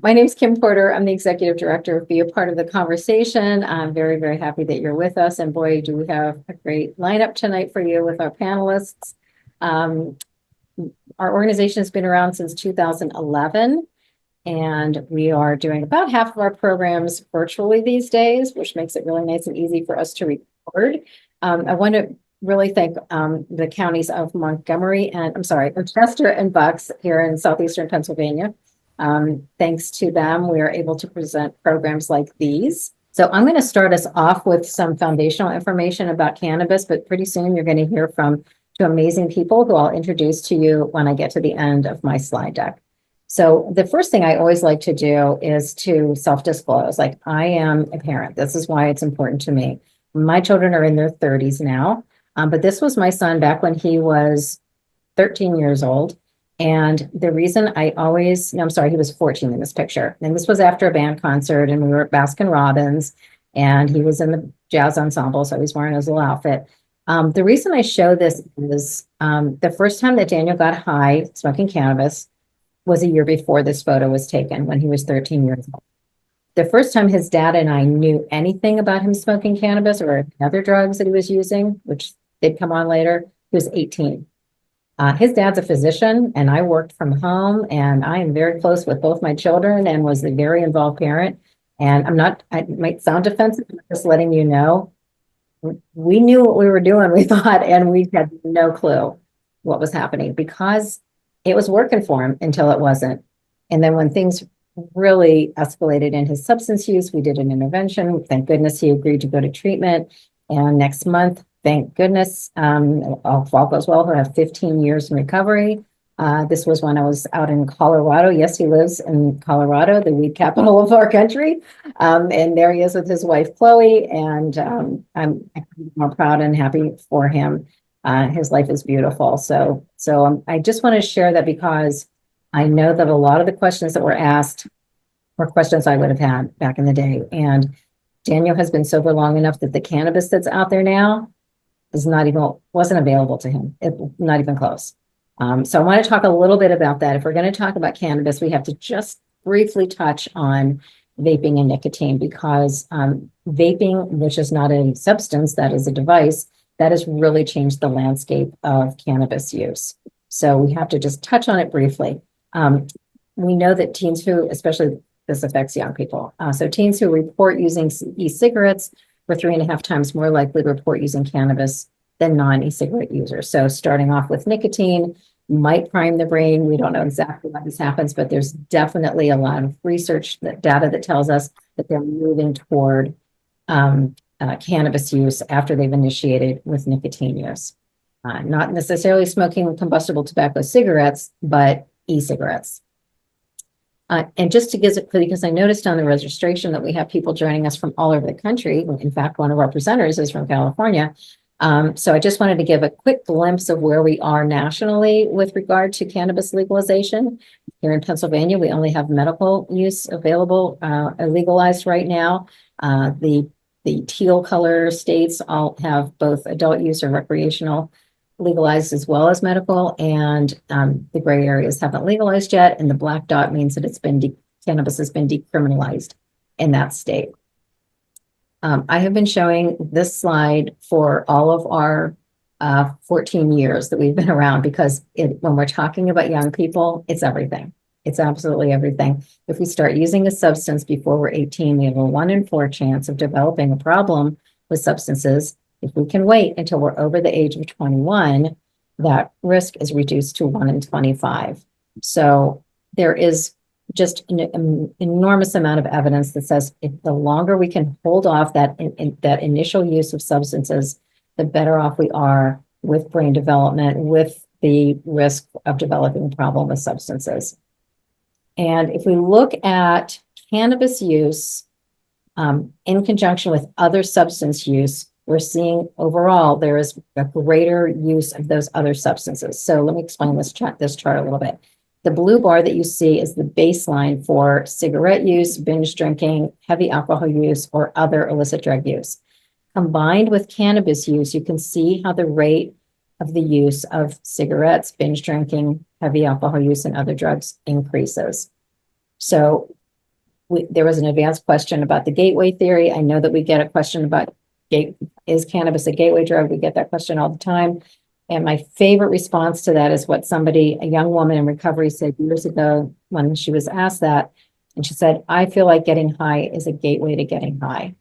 My name's Kim Porter. I'm the executive director of Be a Part of the Conversation. I'm very, very happy that you're with us. And boy, do we have a great lineup tonight for you with our panelists. Um, our organization has been around since 2011, and we are doing about half of our programs virtually these days, which makes it really nice and easy for us to record. I want to really thank the counties of Montgomery and Chester and Bucks here in southeastern Pennsylvania. Thanks to them, we are able to present programs like these. So I'm going to start us off with some foundational information about cannabis, but pretty soon you're going to hear from two amazing people who I'll introduce to you when I get to the end of my slide deck. So the first thing I always like to do is to self-disclose, like I am a parent. This is why it's important to me. My children are in their 30s now, but this was my son back when he was 13 years old. And the reason I always, no, I'm sorry, he was 14 in this picture. And this was after a band concert, and we were at Baskin Robbins, and he was in the jazz ensemble, so he was wearing his little outfit. The reason I show this is the first time that Daniel got high smoking cannabis was a year before this photo was taken when he was 13 years old. The first time his dad and I knew anything about him smoking cannabis or other drugs that he was using, which did come on later, he was 18. His dad's a physician, and I worked from home, and I am very close with both my children and was a very involved parent. And I might sound defensive, but just letting you know, we knew what we were doing, we thought, and we had no clue what was happening because it was working for him until it wasn't. And then when things really escalated in his substance use, we did an intervention. Thank goodness he agreed to go to treatment. And next month, thank goodness, if all goes well, he'll have 15 years in recovery. This was when I was out in Colorado. Yes, he lives in Colorado, the weed capital of our country. And there he is with his wife, Chloe. And I'm more proud and happy for him. His life is beautiful. So I just want to share that because I know that a lot of the questions that were asked were questions I would have had back in the day. And Daniel has been sober long enough that the cannabis that's out there now wasn't available to him. Not even close. So I want to talk a little bit about that. If we're going to talk about cannabis, we have to just briefly touch on vaping and nicotine because vaping, which is not a substance, that is a device, that has really changed the landscape of cannabis use. So we have to just touch on it briefly. We know that teens especially this affects young people. So teens who report using e-cigarettes were 3.5 times more likely to report using cannabis than non-e-cigarette users. So starting off with nicotine might prime the brain. We don't know exactly why this happens, but there's definitely a lot of research data that tells us that they're moving toward cannabis use after they've initiated with nicotine use. Not necessarily smoking combustible tobacco cigarettes, but e-cigarettes. And just to because I noticed on the registration that we have people joining us from all over the country. In fact, one of our presenters is from California. So I just wanted to give a quick glimpse of where we are nationally with regard to cannabis legalization. Here in Pennsylvania, we only have medical use available, legalized right now. The teal color states all have both adult use or recreational legalized as well as medical, and the gray areas haven't legalized yet, and the black dot means that cannabis has been decriminalized in that state. I have been showing this slide for all of our 14 years that we've been around because when we're talking about young people, it's everything. It's absolutely everything. If we start using a substance before we're 18, we have a 1 in 4 chance of developing a problem with substances. If we can wait until we're over the age of 21, that risk is reduced to 1 in 25. So there is just an enormous amount of evidence that says if the longer we can hold off that initial use of substances, the better off we are with brain development, with the risk of developing a problem with substances. And if we look at cannabis use in conjunction with other substance use, we're seeing overall there is a greater use of those other substances. So let me explain this chart a little bit. The blue bar that you see is the baseline for cigarette use, binge drinking, heavy alcohol use, or other illicit drug use. Combined with cannabis use, you can see how the rate of the use of cigarettes, binge drinking, heavy alcohol use, and other drugs increases. So there was an advanced question about the gateway theory. I know that we get a question about is cannabis a gateway drug? We get that question all the time. And my favorite response to that is what a young woman in recovery said years ago when she was asked that. And she said, I feel like getting high is a gateway to getting high.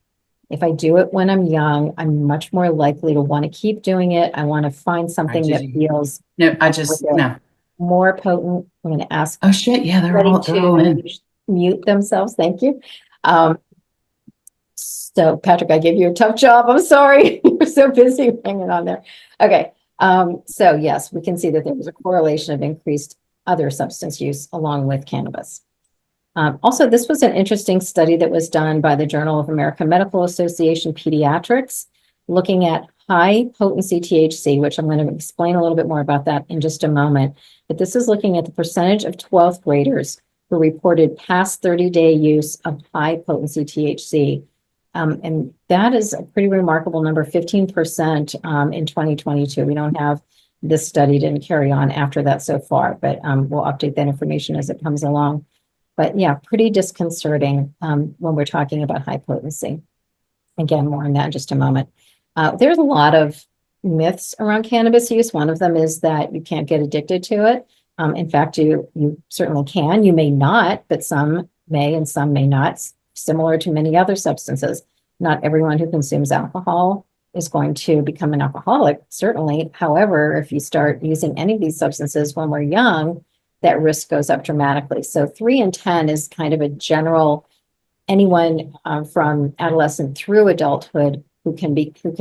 If I do it when I'm young, I'm much more likely to want to keep doing it. I want to find something that feels more potent. I'm going to ask. Oh shit! Yeah, they're all in. Mute themselves. Thank you. So Patrick, I gave you a tough job. I'm sorry. You're so busy hanging on there. Okay. So yes, we can see that there was a correlation of increased other substance use along with cannabis. Also, this was an interesting study that was done by the Journal of American Medical Association Pediatrics, looking at high potency THC, which I'm going to explain a little bit more about that in just a moment. But this is looking at the percentage of 12th graders who reported past 30-day use of high potency THC. And that is a pretty remarkable number, 15% in 2022. We don't have this study didn't carry on after that so far, but we'll update that information as it comes along. But yeah, pretty disconcerting when we're talking about high potency. Again, more on that in just a moment. There's a lot of myths around cannabis use. One of them is that you can't get addicted to it. In fact, you certainly can. You may not, but some may and some may not, similar to many other substances. Not everyone who consumes alcohol is going to become an alcoholic, certainly. However, if you start using any of these substances when we're young, that risk goes up dramatically. So 3 in 10 is kind of a general, anyone from adolescent through adulthood who can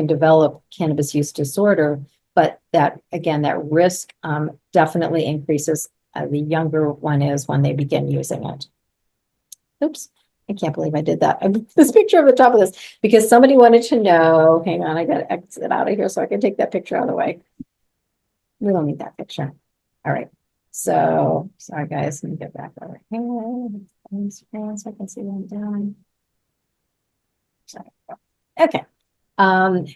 develop cannabis use disorder. But that, again, that risk definitely increases the younger one is when they begin using it. Oops, I can't believe I did that. I put this picture on the top of this because somebody wanted to know, hang on, I got to exit out of here so I can take that picture out of the way. We don't need that picture. All right. So, sorry guys, let me get back over here so I can see what I'm doing. Sorry. Okay.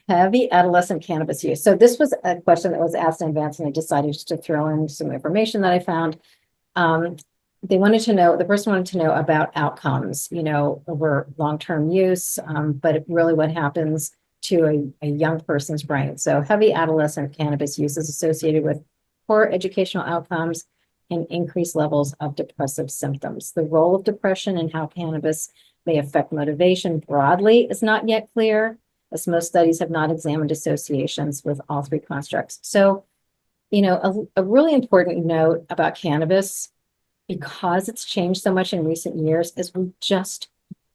Heavy adolescent cannabis use. So this was a question that was asked in advance, and I decided just to throw in some information that I found. The person wanted to know about outcomes, over long-term use, but really what happens to a young person's brain. So heavy adolescent cannabis use is associated with poor educational outcomes and increased levels of depressive symptoms. The role of depression and how cannabis may affect motivation broadly is not yet clear, as most studies have not examined associations with all 3 constructs. So, a really important note about cannabis, because it's changed so much in recent years, is we just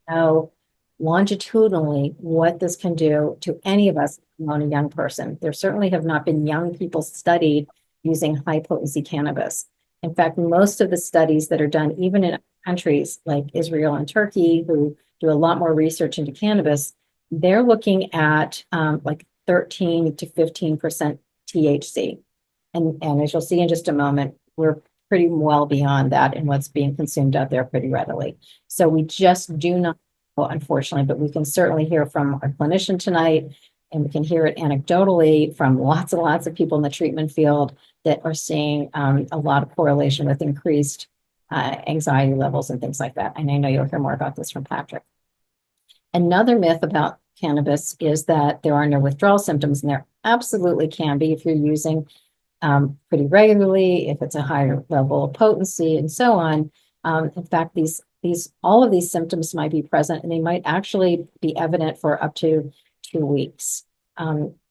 know longitudinally what this can do to any of us on a young person. There certainly have not been young people studied using high potency cannabis. In fact, most of the studies that are done, even in countries like Israel and Turkey, who do a lot more research into cannabis, they're looking at like 13 to 15% THC. And as you'll see in just a moment, we're pretty well beyond that in what's being consumed out there pretty readily. So we just do not know, unfortunately, but we can certainly hear from our clinician tonight, and we can hear it anecdotally from lots and lots of people in the treatment field that are seeing a lot of correlation with increased anxiety levels and things like that. And I know you'll hear more about this from Patrick. Another myth about cannabis is that there are no withdrawal symptoms, and there absolutely can be if you're using pretty regularly, if it's a higher level of potency and so on. In fact, all of these symptoms might be present, and they might actually be evident for up to 2 weeks.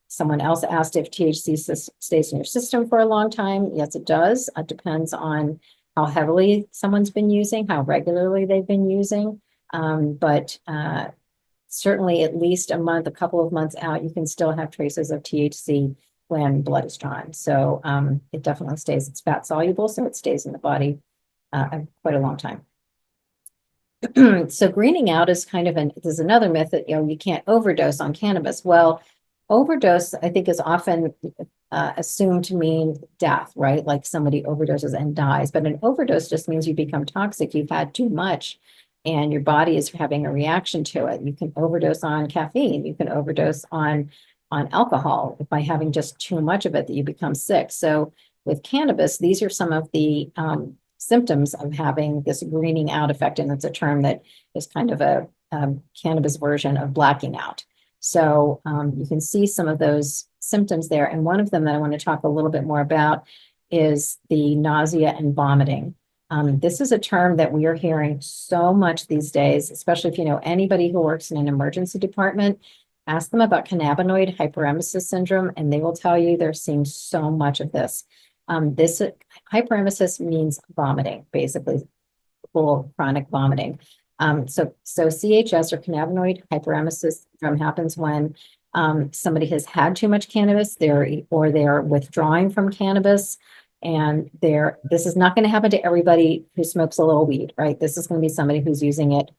Someone else asked if THC stays in your system for a long time. Yes, it does. It depends on how heavily someone's been using, how regularly they've been using. But certainly at least a month, a couple of months out, you can still have traces of THC when blood is drawn. So it definitely stays. It's fat soluble, so it stays in the body quite a long time. So greening out is there's another myth that, you can't overdose on cannabis. Well, overdose, I think, is often assumed to mean death, right? Like somebody overdoses and dies. But an overdose just means you become toxic. You've had too much and your body is having a reaction to it. You can overdose on caffeine. You can overdose on alcohol by having just too much of it that you become sick. So with cannabis, these are some of the symptoms of having this greening out effect. And it's a term that is kind of a cannabis version of blacking out. So you can see some of those symptoms there. And one of them that I want to talk a little bit more about is the nausea and vomiting. This is a term that we are hearing so much these days, especially if you know anybody who works in an emergency department. Ask them about cannabinoid hyperemesis syndrome, and they will tell you they're seeing so much of this. This hyperemesis means vomiting, basically, full chronic vomiting. So CHS or cannabinoid hyperemesis syndrome happens when somebody has had too much cannabis, they're withdrawing from cannabis, and this is not going to happen to everybody who smokes a little weed, right? This is going to be somebody who's using it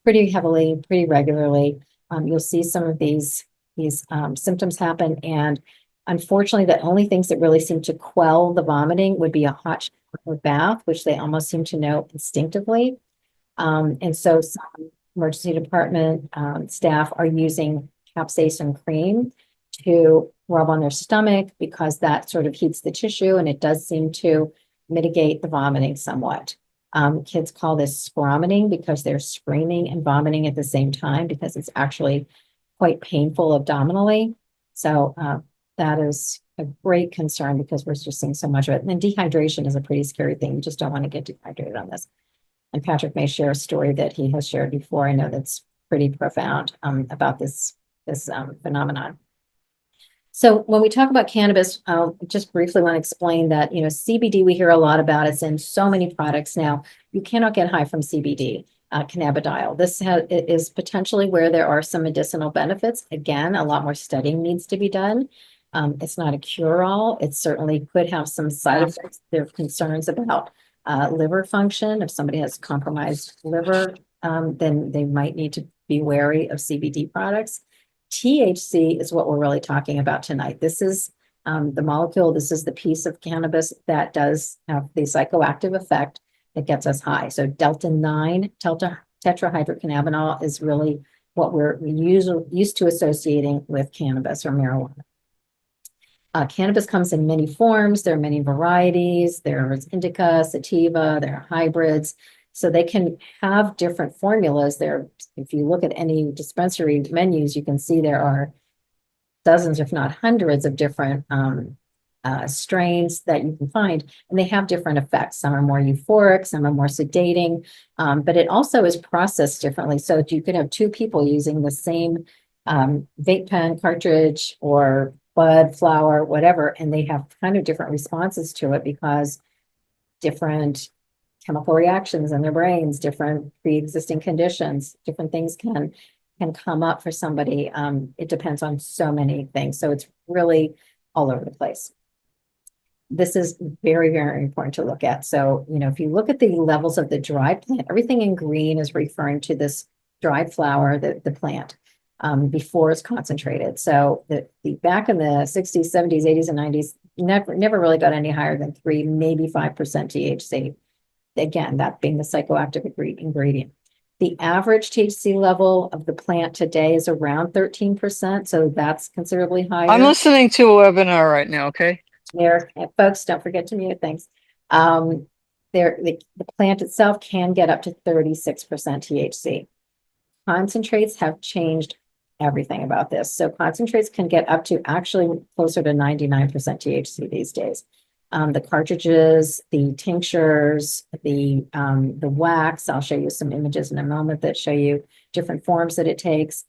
pretty heavily, pretty regularly. You'll see some of these symptoms happen, and unfortunately, the only things that really seem to quell the vomiting would be a hot shower or bath, which they almost seem to know instinctively. And so some emergency department staff are using capsaicin cream to rub on their stomach because that sort of heats the tissue, and it does seem to mitigate the vomiting somewhat. Kids call this scromining because they're screaming and vomiting at the same time because it's actually quite painful abdominally. So that is a great concern because we're just seeing so much of it. And then dehydration is a pretty scary thing. You just don't want to get dehydrated on this. And Patrick may share a story that he has shared before. I know that's pretty profound about this phenomenon. So when we talk about cannabis, I'll just briefly want to explain that, CBD, we hear a lot about. It's in so many products now. You cannot get high from CBD, cannabidiol. This is potentially where there are some medicinal benefits. Again, a lot more studying needs to be done. It's not a cure-all. It certainly could have some side effects. There are concerns about liver function. If somebody has compromised liver, then they might need to be wary of CBD products. THC is what we're really talking about tonight. This is the molecule, this is the piece of cannabis that does have the psychoactive effect that gets us high. So delta-9 tetrahydrocannabinol is really what we're used to associating with cannabis or marijuana. Cannabis comes in many forms. There are many varieties. There's indica, sativa, there are hybrids. So they can have different formulas there. If you look at any dispensary menus, you can see there are dozens, if not hundreds, of different strains that you can find, and they have different effects. Some are more euphoric, some are more sedating, but it also is processed differently. So you could have two people using the same vape pen cartridge or bud, flower, whatever, and they have kind of different responses to it because different chemical reactions in their brains, different pre-existing conditions, different things can come up for somebody. It depends on so many things. So it's really all over the place. This is very, very important to look at. So, if you look at the levels of the dried plant, everything in green is referring to this dried flower, the plant, before it's concentrated. So the back in the 60s, 70s, 80s, and 90s, never really got any higher than 3, maybe 5% THC. Again, that being the psychoactive ingredient. The average THC level of the plant today is around 13%, so that's considerably higher. I'm listening to a webinar right now, okay? There, folks, don't forget to mute, thanks. The plant itself can get up to 36% THC. Concentrates have changed everything about this. So concentrates can get up to actually closer to 99% THC these days. The cartridges, the tinctures, the wax. I'll show you some images in a moment that show you different forms that it takes.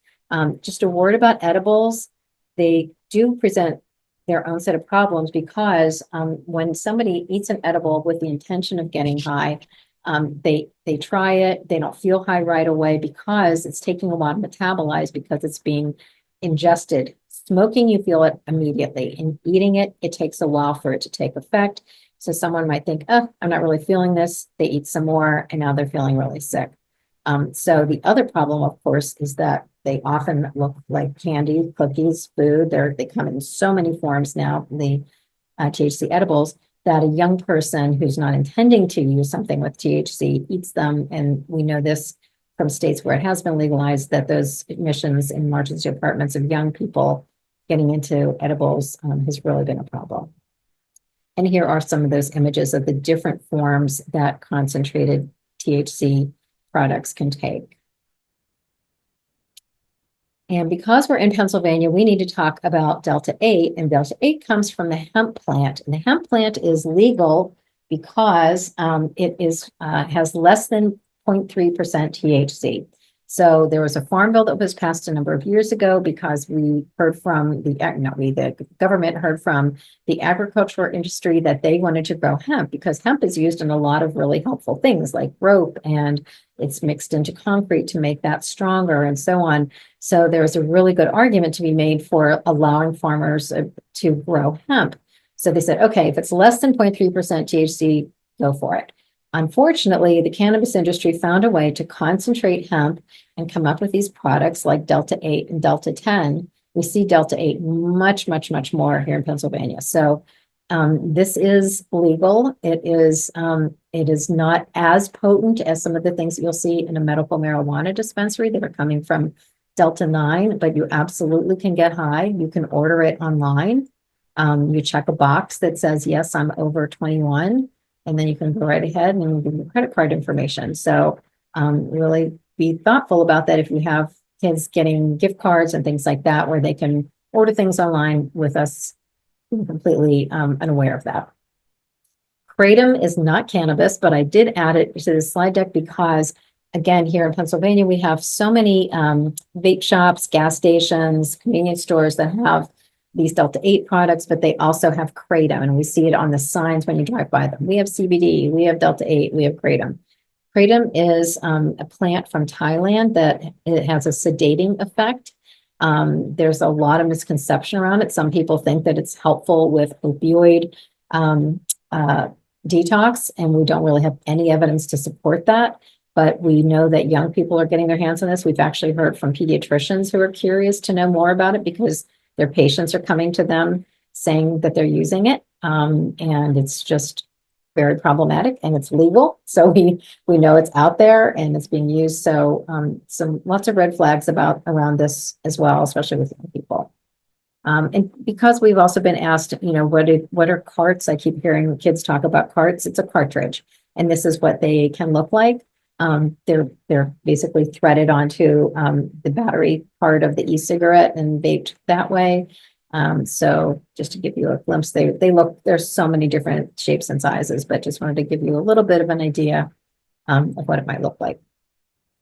Just a word about edibles. They do present their own set of problems because when somebody eats an edible with the intention of getting high, they try it, they don't feel high right away because it's taking a while to metabolize because it's being ingested. Smoking, you feel it immediately. In eating it, it takes a while for it to take effect. So someone might think, oh, I'm not really feeling this. They eat some more and now they're feeling really sick. So the other problem, of course, is that they often look like candy, cookies, food. They come in so many forms now, the THC edibles, that a young person who's not intending to use something with THC eats them. And we know this from states where it has been legalized, that those admissions in emergency departments of young people getting into edibles has really been a problem. And here are some of those images of the different forms that concentrated THC products can take. And because we're in Pennsylvania, we need to talk about Delta 8, and Delta 8 comes from the hemp plant. And the hemp plant is legal because it has less than 0.3% THC. So there was a farm bill that was passed a number of years ago because we heard from the government heard from the agricultural industry that they wanted to grow hemp because hemp is used in a lot of really helpful things like rope, and it's mixed into concrete to make that stronger and so on. So there's a really good argument to be made for allowing farmers to grow hemp. So they said, okay, if it's less than 0.3% THC, go for it. Unfortunately, the cannabis industry found a way to concentrate hemp and come up with these products like Delta 8 and Delta 10. We see Delta 8 much, much, much more here in Pennsylvania. So this is legal. It is not as potent as some of the things that you'll see in a medical marijuana dispensary that are coming from Delta 9, but you absolutely can get high. You can order it online. You check a box that says, yes, I'm over 21. And then you can go right ahead and give your credit card information. So really be thoughtful about that if you have kids getting gift cards and things like that, where they can order things online with us completely unaware of that. Kratom is not cannabis, but I did add it to the slide deck because, again, here in Pennsylvania, we have so many vape shops, gas stations, convenience stores that have these Delta 8 products, but they also have Kratom, and we see it on the signs when you drive by them. We have CBD, we have Delta 8, we have Kratom. Kratom is a plant from Thailand that it has a sedating effect. There's a lot of misconception around it. Some people think that it's helpful with opioid detox, and we don't really have any evidence to support that. But we know that young people are getting their hands on this. We've actually heard from pediatricians who are curious to know more about it because their patients are coming to them saying that they're using it. And it's just very problematic, and it's legal. So we know it's out there and it's being used. So lots of red flags around this as well, especially with young people. And because we've also been asked, what are carts? I keep hearing kids talk about carts. It's a cartridge, and this is what they can look like. They're basically threaded onto the battery part of the e-cigarette and vaped that way. So just to give you a glimpse, there's so many different shapes and sizes, but just wanted to give you a little bit of an idea of what it might look like.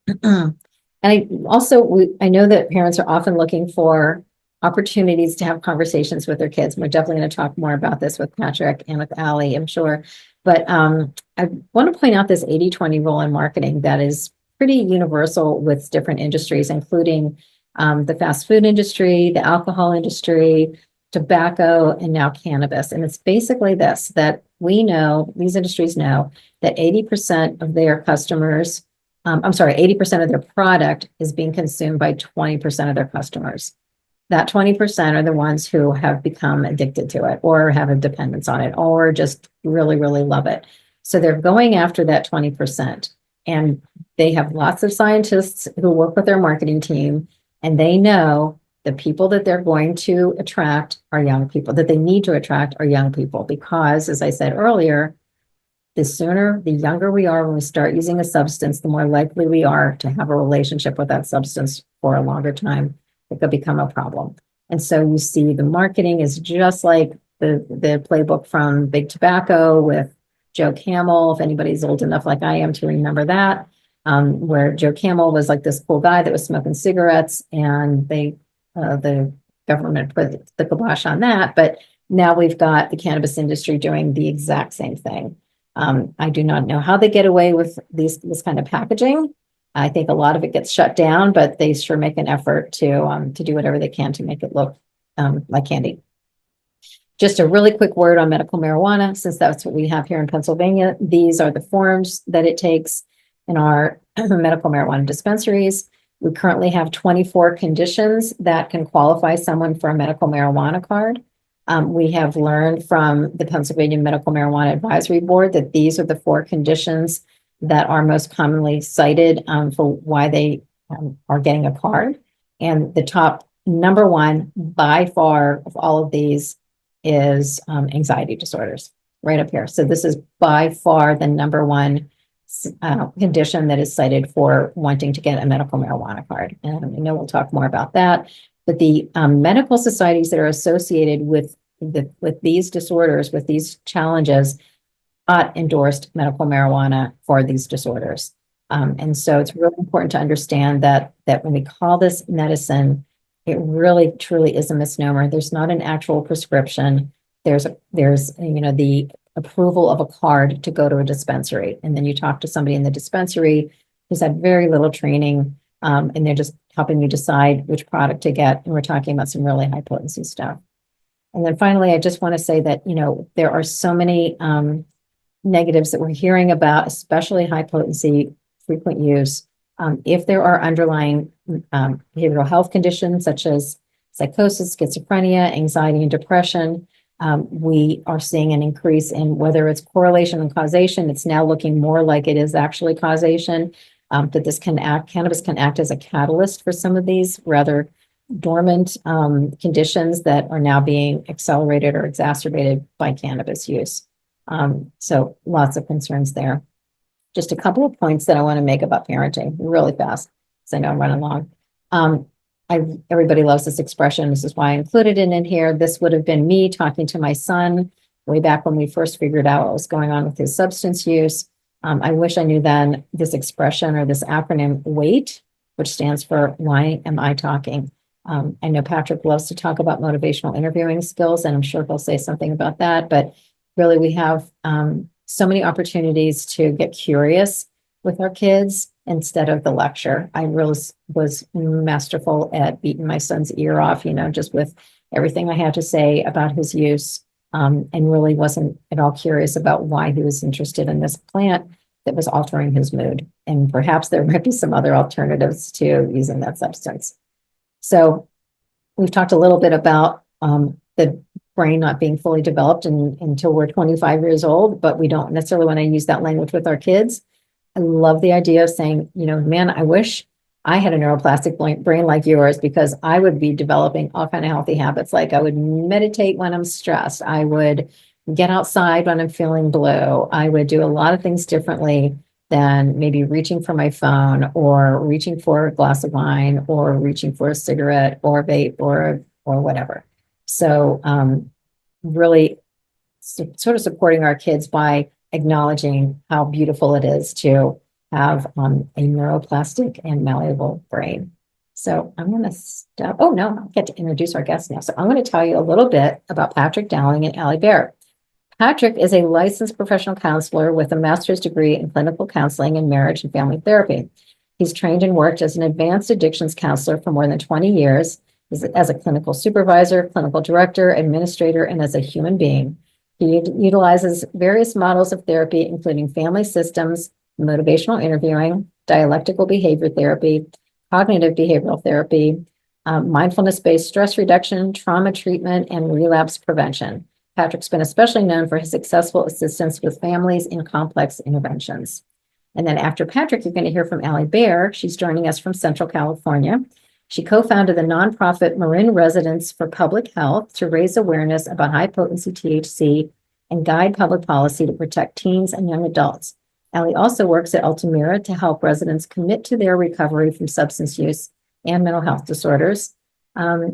And I know that parents are often looking for opportunities to have conversations with their kids. We're definitely going to talk more about this with Patrick and with Allie, I'm sure. But I want to point out this 80-20 rule in marketing that is pretty universal with different industries, including the fast food industry, the alcohol industry, tobacco, and now cannabis. And it's basically this, that these industries know that 80% of their customers, 80% of their product is being consumed by 20% of their customers. That 20% are the ones who have become addicted to it or have a dependence on it or just really, really love it. So they're going after that 20%. And they have lots of scientists who work with their marketing team, and they know the people that they're going to attract are young people, that they need to attract are young people, because, as I said earlier, the younger we are when we start using a substance, the more likely we are to have a relationship with that substance for a longer time. It could become a problem. And so you see the marketing is just like the playbook from Big Tobacco with Joe Camel, if anybody's old enough like I am to remember that, where Joe Camel was like this cool guy that was smoking cigarettes, and the government put the kibosh on that. But now we've got the cannabis industry doing the exact same thing. I do not know how they get away with this kind of packaging. I think a lot of it gets shut down, but they sure make an effort to do whatever they can to make it look like candy. Just a really quick word on medical marijuana, since that's what we have here in Pennsylvania. These are the forms that it takes in our medical marijuana dispensaries. We currently have 24 conditions that can qualify someone for a medical marijuana card. We have learned from the Pennsylvania Medical Marijuana Advisory Board that these are the 4 conditions that are most commonly cited for why they are getting a card. And the top number one by far of all of these is anxiety disorders. right up here. So this is by far the number one condition that is cited for wanting to get a medical marijuana card. And I know we'll talk more about that, but the medical societies that are associated with these disorders, with these challenges, not endorsed medical marijuana for these disorders. And so it's really important to understand that when we call this medicine, it really truly is a misnomer. There's not an actual prescription. There's the approval of a card to go to a dispensary, and then you talk to somebody in the dispensary who's had very little training, and they're just helping you decide which product to get. And we're talking about some really high potency stuff. And then finally, I just want to say that there are so many negatives that we're hearing about, especially high potency, frequent use. If there are underlying behavioral health conditions such as psychosis, schizophrenia, anxiety, and depression, we are seeing an increase in whether it's correlation and causation. It's now looking more like it is actually causation, that cannabis can act as a catalyst for some of these rather dormant conditions that are now being accelerated or exacerbated by cannabis use. So lots of concerns there. Just a couple of points that I want to make about parenting really fast, because I know I'm running long. Everybody loves this expression. This is why I included it in here. This would have been me talking to my son way back when we first figured out what was going on with his substance use. I wish I knew then this expression or this acronym WAIT, which stands for Why Am I Talking? I know Patrick loves to talk about motivational interviewing skills, and I'm sure he'll say something about that, but really we have so many opportunities to get curious with our kids instead of the lecture. I really was masterful at beating my son's ear off, just with everything I had to say about his use, and really wasn't at all curious about why he was interested in this plant that was altering his mood. And perhaps there might be some other alternatives to using that substance. So we've talked a little bit about the brain not being fully developed until we're 25 years old, but we don't necessarily want to use that language with our kids. I love the idea of saying, man, I wish I had a neuroplastic brain like yours, because I would be developing all kind of healthy habits. Like I would meditate when I'm stressed. I would get outside when I'm feeling blue. I would do a lot of things differently than maybe reaching for my phone or reaching for a glass of wine or reaching for a cigarette or vape or whatever. So really sort of supporting our kids by acknowledging how beautiful it is to have a neuroplastic and malleable brain. So I'm going to stop. Oh, no, I get to introduce our guests now. So I'm going to tell you a little bit about Patrick Dowling and Allie Behr. Patrick is a licensed professional counselor with a master's degree in clinical counseling and marriage and family therapy. He's trained and worked as an advanced addictions counselor for more than 20 years, as a clinical supervisor, clinical director, administrator, and as a human being. He utilizes various models of therapy, including family systems, motivational interviewing, dialectical behavior therapy, cognitive behavioral therapy, mindfulness-based stress reduction, trauma treatment, and relapse prevention. Patrick's been especially known for his successful assistance with families in complex interventions. And then after Patrick, you're going to hear from Allie Behr. She's joining us from Central California. She co-founded the nonprofit Marin Residents for Public Health to raise awareness about high-potency THC and guide public policy to protect teens and young adults. Allie also works at Altamira to help residents commit to their recovery from substance use and mental health disorders.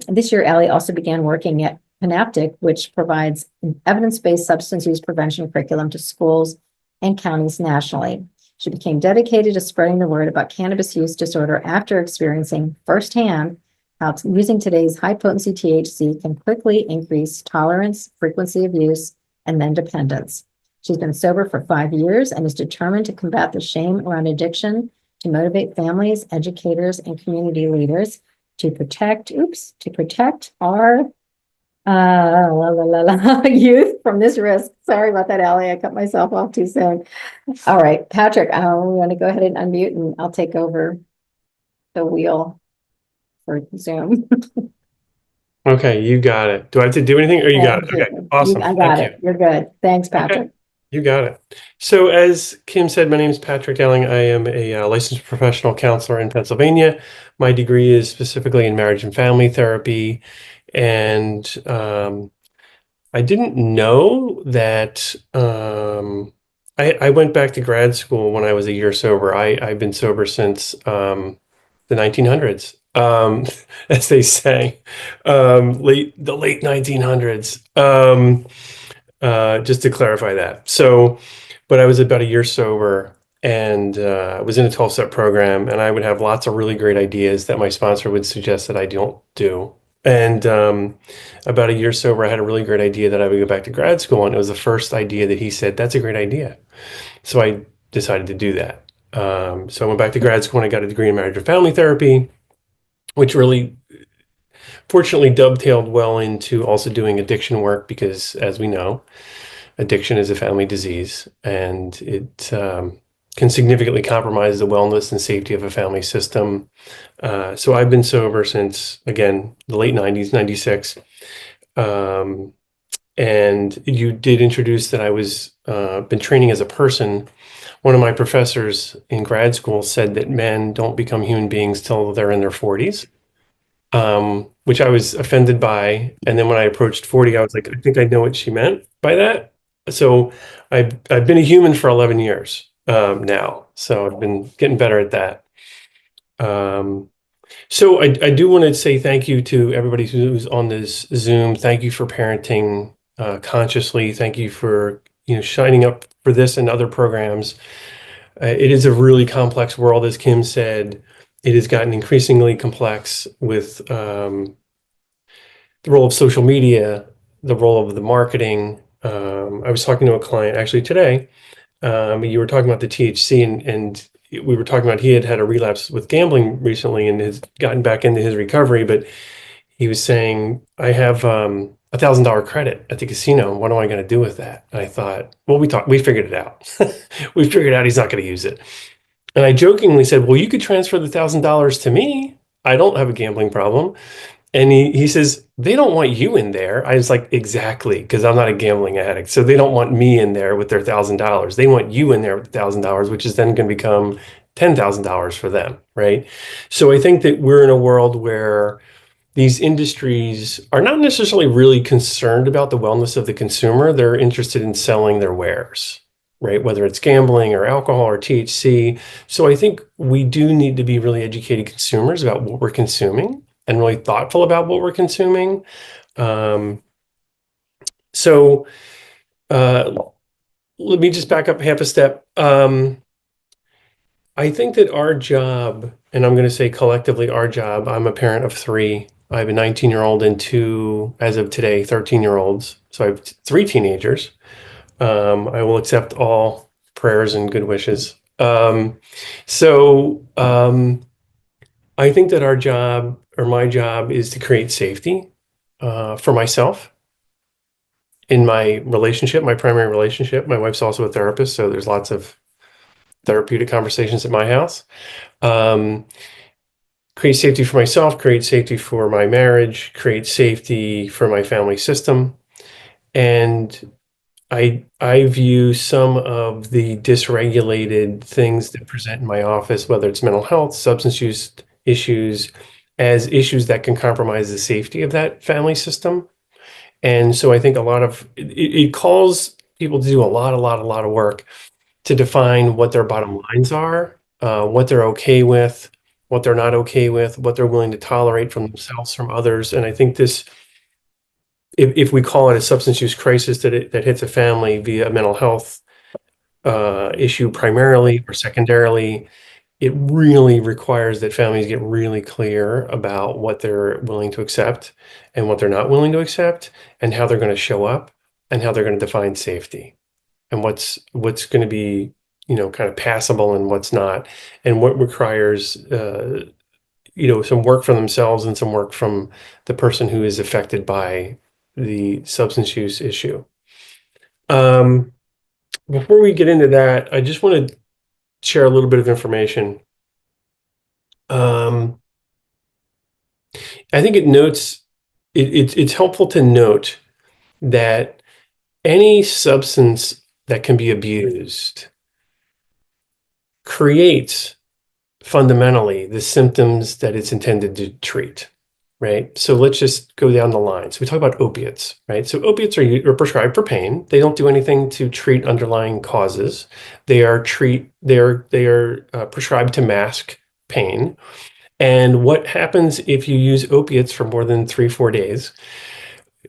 This year, Allie also began working at Panaptic, which provides an evidence-based substance use prevention curriculum to schools and counties nationally. She became dedicated to spreading the word about cannabis use disorder after experiencing firsthand how using today's high-potency THC can quickly increase tolerance, frequency of use, and then dependence. She's been sober for 5 years and is determined to combat the shame around addiction, to motivate families, educators, and community leaders to protect our youth from this risk. Sorry about that, Allie. I cut myself off too soon. All right, Patrick, we want to go ahead and unmute, and I'll take over the wheel for Zoom. Okay, you got it. Do I have to do anything, or you got it? Okay, awesome. I got Thank it. You're good. Thanks, Patrick. Okay, you got it. So as Kim said, my name is Patrick Dowling. I am a licensed professional counselor in Pennsylvania. My degree is specifically in marriage and family therapy, and I didn't know that I went back to grad school when I was a year sober. I've been sober since the 1900s, as they say, the late 1900s. Just to clarify that. So, but I was about a year sober and was in a 12-step program, and I would have lots of really great ideas that my sponsor would suggest that I don't do. And about a year sober, I had a really great idea that I would go back to grad school, and it was the first idea that he said, "That's a great idea." So I decided to do that. So I went back to grad school and I got a degree in marriage and family therapy, which really fortunately dovetailed well into also doing addiction work because, as we know, addiction is a family disease and it can significantly compromise the wellness and safety of a family system. So I've been sober since, again, the late 90s, 96. And you did introduce that I was been training as a person. One of my professors in grad school said that men don't become human beings till they're in their 40s, which I was offended by. And then when I approached 40, I was like, I think I know what she meant by that. So I've been a human for 11 years now. So I've been getting better at that. So I do want to say thank you to everybody who's on this Zoom. Thank you for parenting consciously. Thank you for shining up for this and other programs. It is a really complex world, as Kim said. It has gotten increasingly complex with the role of social media, the role of the marketing. I was talking to a client actually today. You were talking about the THC, and we were talking about he had had a relapse with gambling recently and has gotten back into his recovery. But he was saying, I have $1,000 credit at the casino. What am I going to do with that? And I thought, well, we figured it out. We figured out he's not going to use it. And I jokingly said, well, you could transfer the $1,000 to me. I don't have a gambling problem. And he says, they don't want you in there. I was like, exactly, because I'm not a gambling addict. So they don't want me in there with their $1,000. They want you in there with $1,000, which is then going to become $10,000 for them, right? So I think that we're in a world where these industries are not necessarily really concerned about the wellness of the consumer. They're interested in selling their wares, right? Whether it's gambling or alcohol or THC. So I think we do need to be really educated consumers about what we're consuming and really thoughtful about what we're consuming. So let me just back up half a step. I think that our job, and I'm going to say collectively our job, I'm a parent of three. I have a 19-year-old and two, as of today, 13-year-olds. So I have three teenagers. I will accept all prayers and good wishes. I think that our job, or my job, is to create safety for myself in my relationship, my primary relationship. My wife's also a therapist, so there's lots of therapeutic conversations at my house. Create safety for myself, create safety for my marriage, create safety for my family system. And I view some of the dysregulated things that present in my office, whether it's mental health, substance use issues, as issues that can compromise the safety of that family system. And so I think a lot of it calls people to do a lot of work to define what their bottom lines are, what they're okay with, what they're not okay with, what they're willing to tolerate from themselves, from others. And I think this, if we call it a substance use crisis that hits a family via a mental health issue primarily or secondarily, it really requires that families get really clear about what they're willing to accept and what they're not willing to accept, and how they're going to show up and how they're going to define safety and what's going to be, kind of passable and what's not, and what requires, some work from themselves and some work from the person who is affected by the substance use issue. Before we get into that, I just want to share a little bit of information. I think it's helpful to note that any substance that can be abused creates fundamentally the symptoms that it's intended to treat. right? So let's just go down the line. So we talk about opiates, right? So opiates are prescribed for pain. They don't do anything to treat underlying causes. They are prescribed to mask pain. And what happens if you use opiates for more than 3-4 days?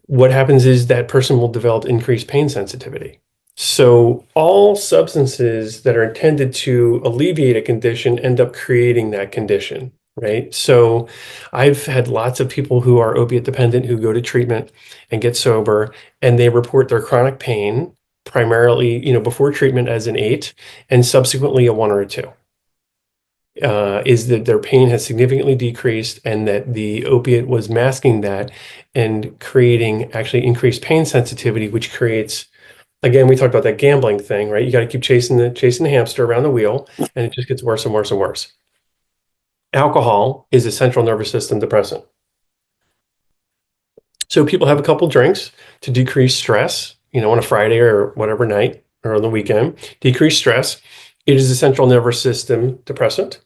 What happens is that person will develop increased pain sensitivity. So all substances that are intended to alleviate a condition end up creating that condition, right? So I've had lots of people who are opiate dependent who go to treatment and get sober, and they report their chronic pain primarily, before treatment as an 8 and subsequently a 1 or a 2. Is that their pain has significantly decreased and that the opiate was masking that and creating actually increased pain sensitivity, which creates, again, we talked about that gambling thing, right? You got to keep chasing the hamster around the wheel, and it just gets worse and worse and worse. Alcohol is a central nervous system depressant. So people have a couple drinks to decrease stress, on a Friday or whatever night or on the weekend, decrease stress. It is a central nervous system depressant.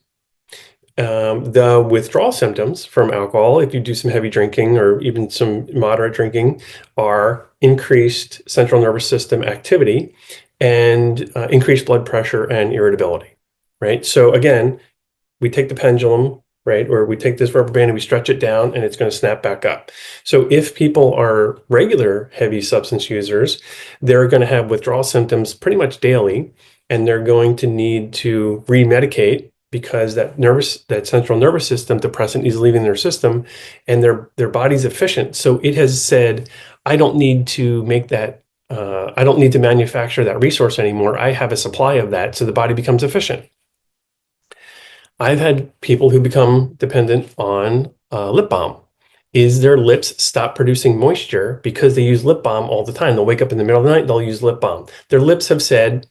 The withdrawal symptoms from alcohol, if you do some heavy drinking or even some moderate drinking, are increased central nervous system activity and increased blood pressure and irritability, right? So again, we take the pendulum, right? Or we take this rubber band and we stretch it down and it's going to snap back up. So if people are regular heavy substance users, they're going to have withdrawal symptoms pretty much daily, and they're going to need to re-medicate because that central nervous system depressant is leaving their system, and their body's efficient. So it has said, I don't need to make that, I don't need to manufacture that resource anymore. I have a supply of that, so the body becomes efficient. I've had people who become dependent on lip balm. Is their lips stop producing moisture because they use lip balm all the time? They'll wake up in the middle of the night, they'll use lip balm. Their lips have said,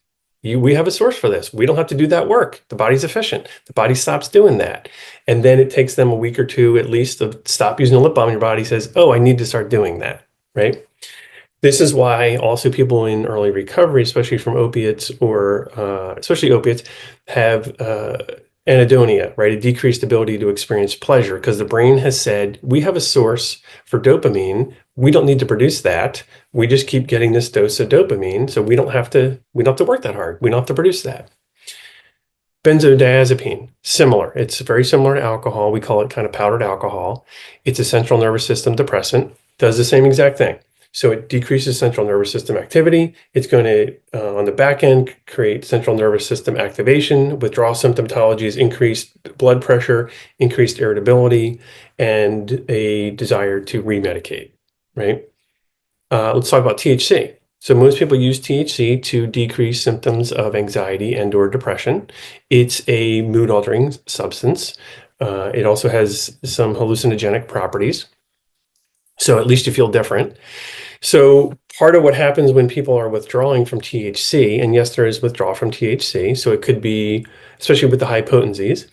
we have a source for this. We don't have to do that work. The body's efficient. The body stops doing that. And then it takes them a week or two at least to stop using a lip balm. Your body says, oh, I need to start doing that, right? This is why also people in early recovery, especially from opiates or especially opiates, have anhedonia, right? A decreased ability to experience pleasure because the brain has said, we have a source for dopamine. We don't need to produce that. We just keep getting this dose of dopamine. So we don't have to work that hard. We don't have to produce that. Benzodiazepine, similar. It's very similar to alcohol. We call it kind of powdered alcohol. It's a central nervous system depressant, does the same exact thing. So it decreases central nervous system activity. It's going to, on the back end, create central nervous system activation. Withdrawal symptomatology is increased blood pressure, increased irritability, and a desire to re-medicate, right? Let's talk about THC. So most people use THC to decrease symptoms of anxiety and or depression. It's a mood-altering substance. It also has some hallucinogenic properties. So at least you feel different. So part of what happens when people are withdrawing from THC, and yes, there is withdrawal from THC, so it could be, especially with the high potencies,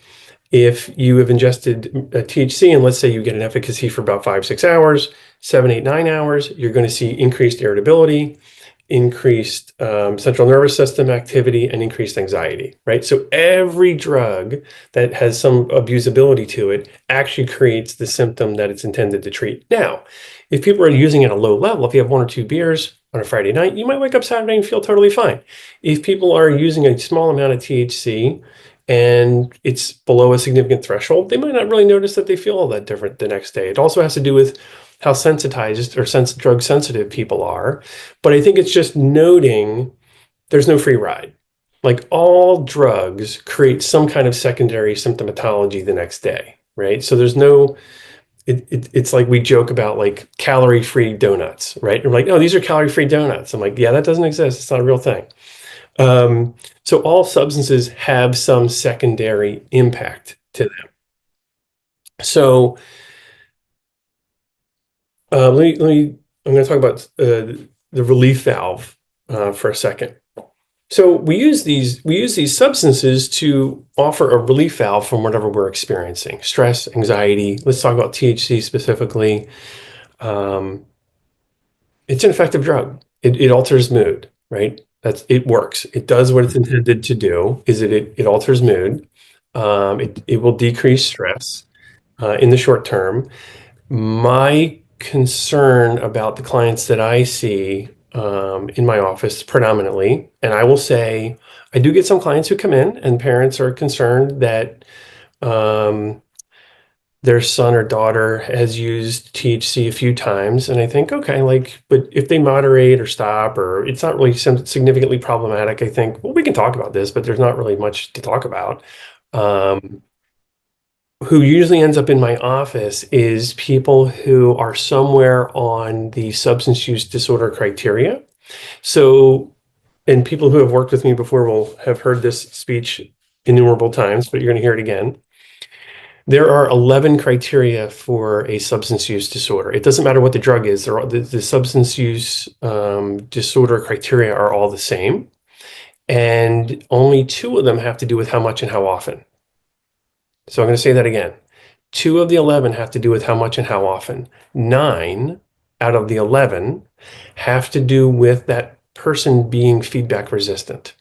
if you have ingested THC and let's say you get an efficacy for about 5-6 hours, 7, 8, 9 hours, you're going to see increased irritability, increased central nervous system activity, and increased anxiety, right? So every drug that has some abusability to it actually creates the symptom that it's intended to treat. Now, if people are using it at a low level, if you have 1 or 2 beers on a Friday night, you might wake up Saturday and feel totally fine. If people are using a small amount of THC and it's below a significant threshold, they might not really notice that they feel all that different the next day. It also has to do with how sensitized or drug sensitive people are. But I think it's just noting there's no free ride. Like all drugs create some kind of secondary symptomatology the next day, right? So there's no, it's like we joke about like calorie-free donuts, right? We're like, oh, these are calorie-free donuts. I'm like, yeah, that doesn't exist. It's not a real thing. So all substances have some secondary impact to them. So I'm going to talk about the relief valve for a second. So we use these substances to offer a relief valve from whatever we're experiencing, stress, anxiety. Let's talk about THC specifically. It's an effective drug. It alters mood, right? It works. It does what it's intended to do. It alters mood. It will decrease stress in the short term. My concern about the clients that I see in my office predominantly, and I will say I do get some clients who come in and parents are concerned that um, their son or daughter has used THC a few times. And I think, okay, like, but if they moderate or stop or it's not really significantly problematic, I think, well, we can talk about this, but there's not really much to talk about. Um, who usually ends up in my office is people who are somewhere on the substance use disorder criteria. So, and people who have worked with me before will have heard this speech innumerable times, but you're going to hear it again. There are 11 criteria for a substance use disorder. It doesn't matter what the drug is. The substance use disorder criteria are all the same. And only two of them have to do with how much and how often. So I'm going to say that again. Two of the 11 have to do with how much and how often. 9 out of the 11 have to do with that person being feedback resistant,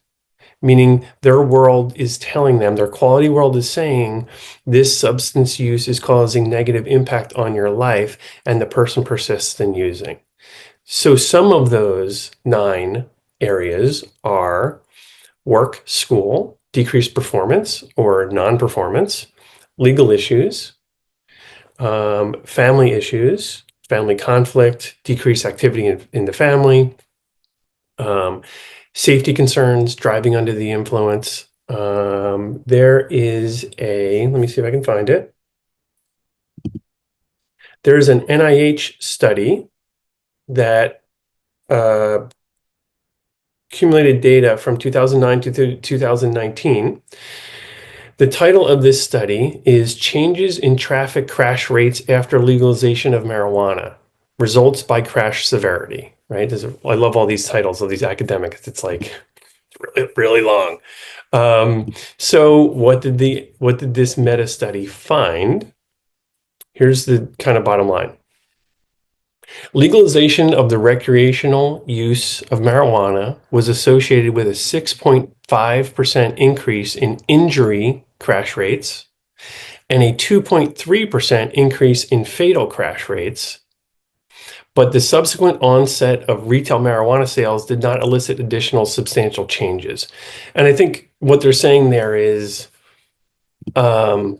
meaning their world is telling them, their quality world is saying, this substance use is causing negative impact on your life, and the person persists in using. So some of those 9 areas are work, school, decreased performance or non-performance, legal issues, family issues, family conflict, decreased activity in the family, safety concerns, driving under the influence. There is let me see if I can find it. There's an NIH study that accumulated data from 2009 to 2019. The title of this study is Changes in Traffic Crash Rates After Legalization of Marijuana, Results by Crash Severity, right? I love all these titles of these academics. It's like really, really long. So what did this meta study find? Here's the kind of bottom line. Legalization of the recreational use of marijuana was associated with a 6.5% increase in injury crash rates and a 2.3% increase in fatal crash rates. But the subsequent onset of retail marijuana sales did not elicit additional substantial changes. And I think what they're saying there is the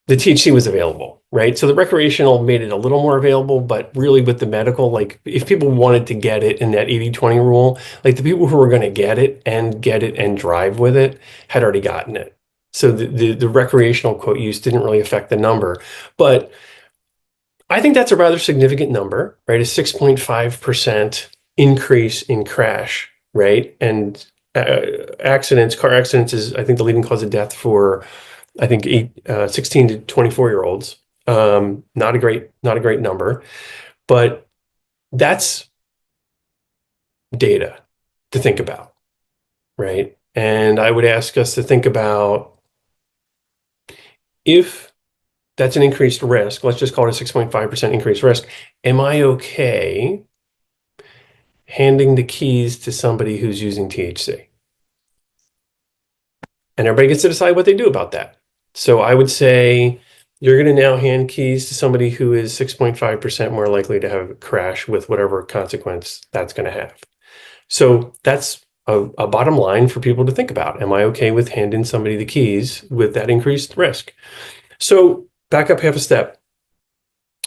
THC was available, right? So the recreational made it a little more available, but really with the medical, like if people wanted to get it in that 80-20 rule, like the people who were going to get it and drive with it had already gotten it. So the recreational quote use didn't really affect the number. But I think that's a rather significant number, right? A 6.5% increase in crash, right? And car accidents is, I think, the leading cause of death for, I think, 16 to 24-year-olds. Not a great number, but that's data to think about, right? And I would ask us to think about if that's an increased risk, let's just call it a 6.5% increased risk. Am I okay handing the keys to somebody who's using THC? And everybody gets to decide what they do about that. So I would say you're going to now hand keys to somebody who is 6.5% more likely to have a crash with whatever consequence that's going to have. So that's a bottom line for people to think about. Am I okay with handing somebody the keys with that increased risk? So back up half a step.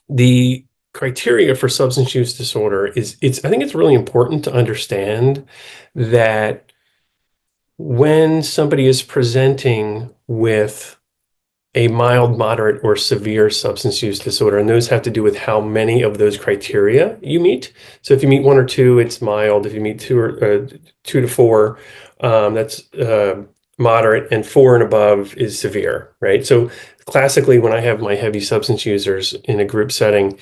The criteria for substance use disorder I think it's really important to understand that when somebody is presenting with a mild, moderate, or severe substance use disorder, and those have to do with how many of those criteria you meet. So if you meet 1 or 2, it's mild. If you meet 2 to 4, that's moderate, and 4 and above is severe, right? So classically, when I have my heavy substance users in a group setting,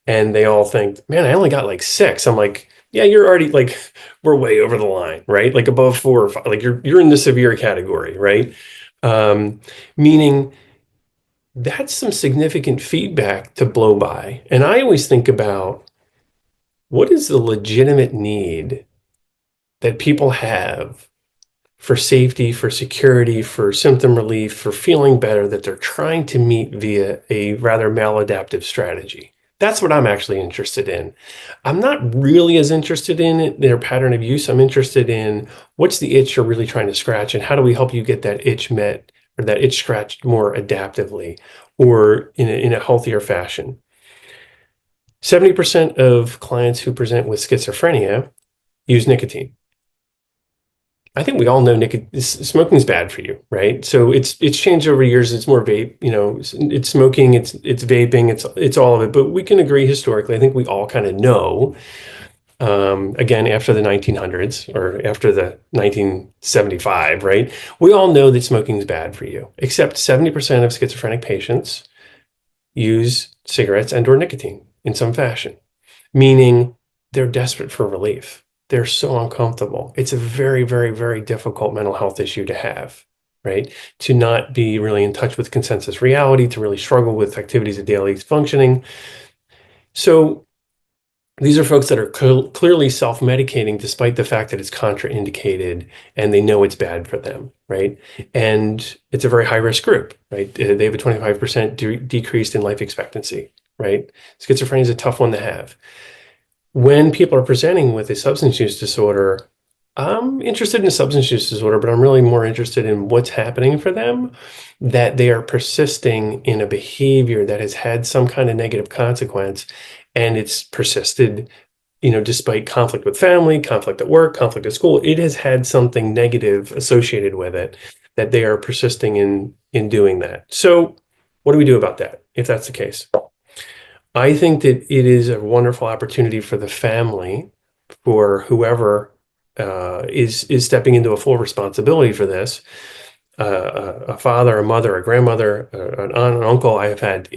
and they all think, man, I only got like 6. I'm like, yeah, you're already like, we're way over the line, right? Like above 4 or 5, like you're in the severe category, right? Meaning that's some significant feedback to blow by. And I always think about what is the legitimate need that people have for safety, for security, for symptom relief, for feeling better that they're trying to meet via a rather maladaptive strategy. That's what I'm actually interested in. I'm not really as interested in their pattern of use. I'm interested in what's the itch you're really trying to scratch, and how do we help you get that itch met or that itch scratched more adaptively or in a healthier fashion. 70% of clients who present with schizophrenia use nicotine. I think we all know smoking is bad for you, right? So it's changed over years. It's more vape, it's smoking, it's vaping, it's all of it. But we can agree historically. I think we all kind of know. Again, after the 1900s or after the 1975, right? We all know that smoking is bad for you. Except 70% of schizophrenic patients use cigarettes and/or nicotine in some fashion, meaning they're desperate for relief. They're so uncomfortable. It's a very, very, very difficult mental health issue to have, right? To not be really in touch with consensus reality, to really struggle with activities of daily functioning. So these are folks that are clearly self-medicating despite the fact that it's contraindicated and they know it's bad for them, right? And it's a very high-risk group, right? They have a 25% decrease in life expectancy, right? Schizophrenia is a tough one to have. When people are presenting with a substance use disorder, I'm interested in a substance use disorder, but I'm really more interested in what's happening for them, that they are persisting in a behavior that has had some kind of negative consequence, and it's persisted, despite conflict with family, conflict at work, conflict at school. It has had something negative associated with it that they are persisting in doing that. So what do we do about that if that's the case? I think that it is a wonderful opportunity for the family, for whoever is stepping into a full responsibility for this, a father, a mother, a grandmother, an aunt, an uncle. I have had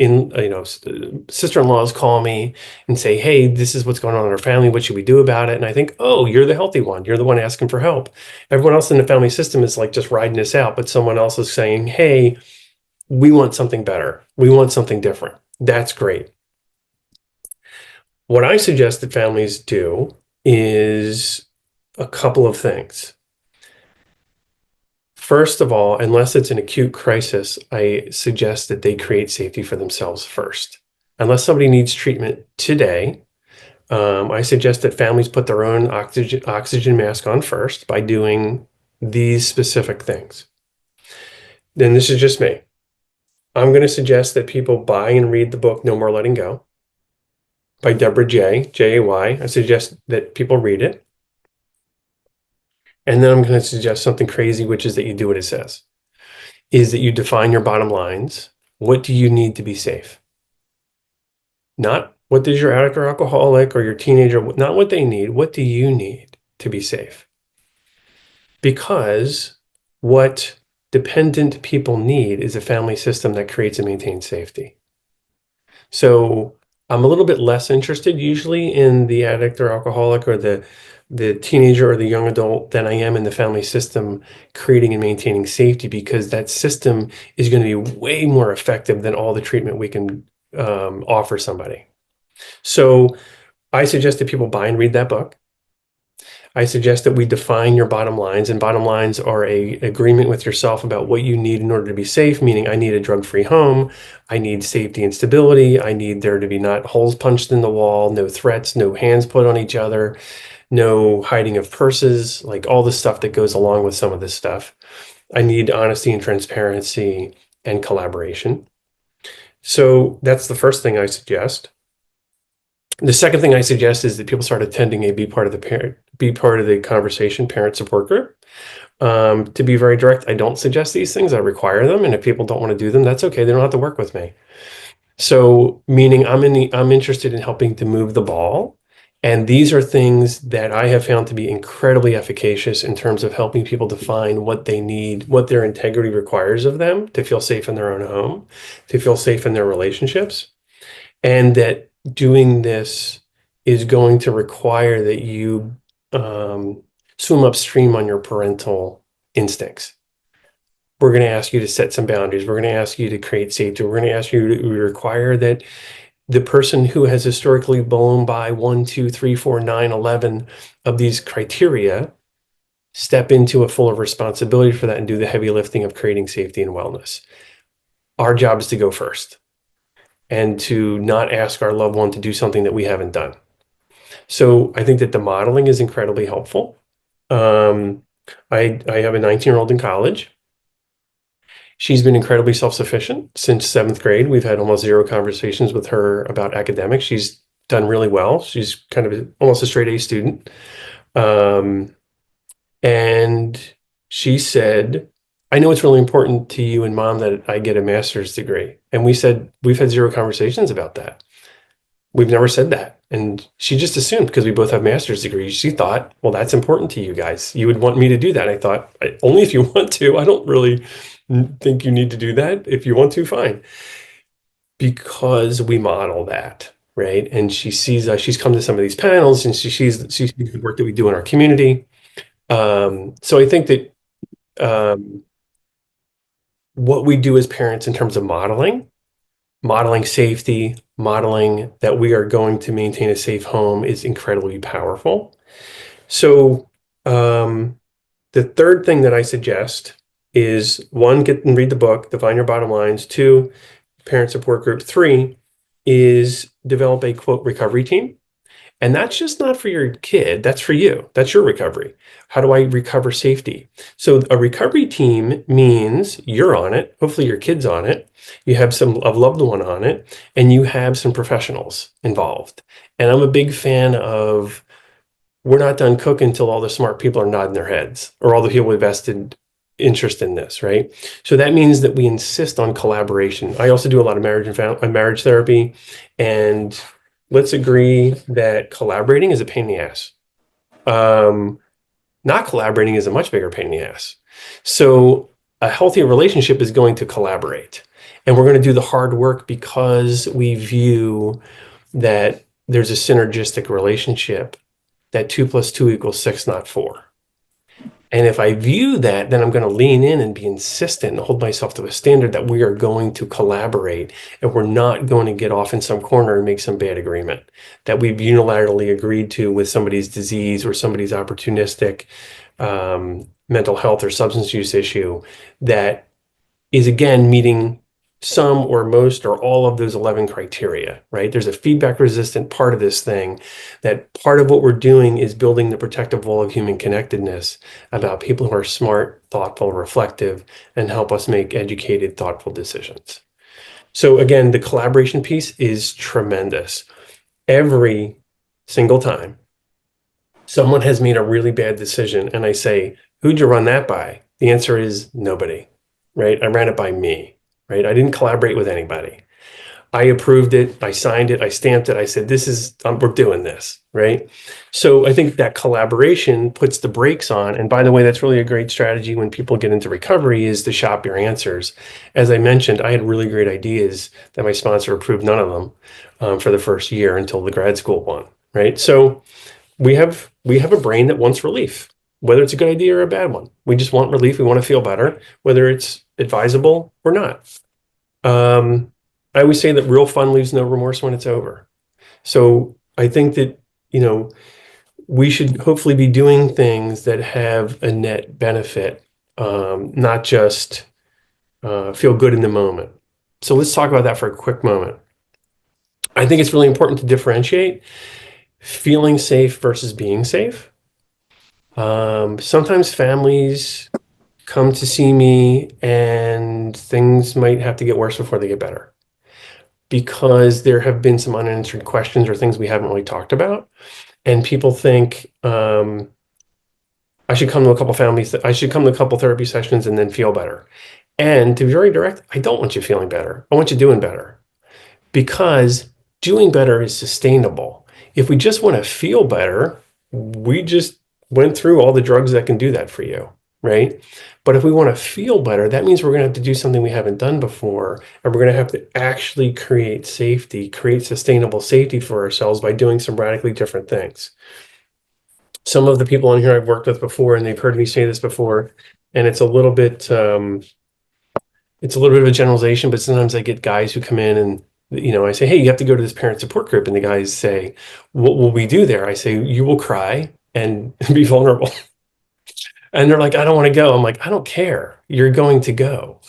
sister-in-laws call me and say, "Hey, this is what's going on in our family. What should we do about it?" And I think, "Oh, you're the healthy one. You're the one asking for help. Everyone else in the family system is like just riding this out, but someone else is saying, 'Hey, we want something better. We want something different.'" That's great. What I suggest that families do is a couple of things. First of all, unless it's an acute crisis, I suggest that they create safety for themselves first. Unless somebody needs treatment today, I suggest that families put their own oxygen mask on first by doing these specific things. Then this is just me. I'm going to suggest that people buy and read the book No More Letting Go by Deborah Jay. I suggest that people read it. And then I'm going to suggest something crazy, which is that you do what it says, is that you define your bottom lines. What do you need to be safe? Not what does your addict or alcoholic or your teenager, not what they need. What do you need to be safe? Because what dependent people need is a family system that creates and maintains safety. So I'm a little bit less interested usually in the addict or alcoholic or the teenager or the young adult than I am in the family system creating and maintaining safety, because that system is going to be way more effective than all the treatment we can offer somebody. So I suggest that people buy and read that book. I suggest that we define your bottom lines, and bottom lines are a agreement with yourself about what you need in order to be safe, meaning I need a drug-free home, I need safety and stability, I need there to be not holes punched in the wall, no threats, no hands put on each other, no hiding of purses, like all the stuff that goes along with some of this stuff. I need honesty and transparency and collaboration. So that's the first thing I suggest. The second thing I suggest is that people start attending be part of the conversation, parent support group. To be very direct, I don't suggest these things. I require them, and if people don't want to do them, that's okay. They don't have to work with me. So, meaning I'm interested in helping to move the ball, and these are things that I have found to be incredibly efficacious in terms of helping people define what they need, what their integrity requires of them to feel safe in their own home, to feel safe in their relationships, and that doing this is going to require that you swim upstream on your parental instincts. We're going to ask you to set some boundaries. We're going to ask you to create safety. We're going to ask you to require that the person who has historically blown by 1, 2, 3, 4, 9, 11 of these criteria step into a fuller responsibility for that and do the heavy lifting of creating safety and wellness. Our job is to go first and to not ask our loved one to do something that we haven't done. So I think that the modeling is incredibly helpful. I have a 19-year-old in college. She's been incredibly self-sufficient since 7th grade. We've had almost zero conversations with her about academics. She's done really well. She's kind of almost a straight A student. And she said, I know it's really important to you and mom that I get a master's degree. And we said, we've had zero conversations about that. We've never said that. And she just assumed because we both have master's degrees, she thought, well, that's important to you guys. You would want me to do that. I thought, only if you want to. I don't really think you need to do that. If you want to, fine. Because we model that, right? And she sees us, she's come to some of these panels and she sees the work that we do in our community. So I think that what we do as parents in terms of modeling safety, modeling that we are going to maintain a safe home is incredibly powerful. So the third thing that I suggest is 1, get and read the book, Define Your Bottom Lines. 2, parent support group. 3 is develop a quote recovery team. And that's just not for your kid. That's for you. That's your recovery. How do I recover safety? So a recovery team means you're on it. Hopefully your kid's on it. You have a loved one on it, and you have some professionals involved. And I'm a big fan of we're not done cooking until all the smart people are nodding their heads or all the people with vested interest in this, right? So that means that we insist on collaboration. I also do a lot of marriage therapy, and let's agree that collaborating is a pain in the ass. Not collaborating is a much bigger pain in the ass. So a healthy relationship is going to collaborate. And we're going to do the hard work because we view that there's a synergistic relationship, that 2 + 2 = 6, not 4. And if I view that, then I'm going to lean in and be insistent and hold myself to a standard that we are going to collaborate and we're not going to get off in some corner and make some bad agreement that we've unilaterally agreed to with somebody's disease or somebody's opportunistic mental health or substance use issue that is, again, meeting some or most or all of those 11 criteria, right? There's a feedback resistant part of this thing that part of what we're doing is building the protective wall of human connectedness about people who are smart, thoughtful, reflective, and help us make educated, thoughtful decisions. So again, the collaboration piece is tremendous. Every single time someone has made a really bad decision and I say, who'd you run that by? The answer is nobody, right? I ran it by me. Right? I didn't collaborate with anybody. I approved it. I signed it. I stamped it. I said, this is, we're doing this. Right? So I think that collaboration puts the brakes on. And by the way, that's really a great strategy when people get into recovery is to shop your answers. As I mentioned, I had really great ideas that my sponsor approved none of them for the first year until the grad school one. Right? So we have a brain that wants relief, whether it's a good idea or a bad one. We just want relief. We want to feel better, whether it's advisable or not. I always say that real fun leaves no remorse when it's over. So I think that, we should hopefully be doing things that have a net benefit, not just feel good in the moment. So let's talk about that for a quick moment. I think it's really important to differentiate feeling safe versus being safe. Sometimes families come to see me and things might have to get worse before they get better because there have been some unanswered questions or things we haven't really talked about. And people think I should come to a couple therapy sessions and then feel better. And to be very direct, I don't want you feeling better. I want you doing better because doing better is sustainable. If we just want to feel better, we just went through all the drugs that can do that for you. Right? But if we want to feel better, that means we're going to have to do something we haven't done before. And we're going to have to actually create sustainable safety for ourselves by doing some radically different things. Some of the people on here I've worked with before, and they've heard me say this before, and it's a little bit of a generalization, but sometimes I get guys who come in and I say, hey, you have to go to this parent support group. And the guys say, what will we do there? I say, you will cry and be vulnerable. And they're like, I don't want to go. I'm like, I don't care. You're going to go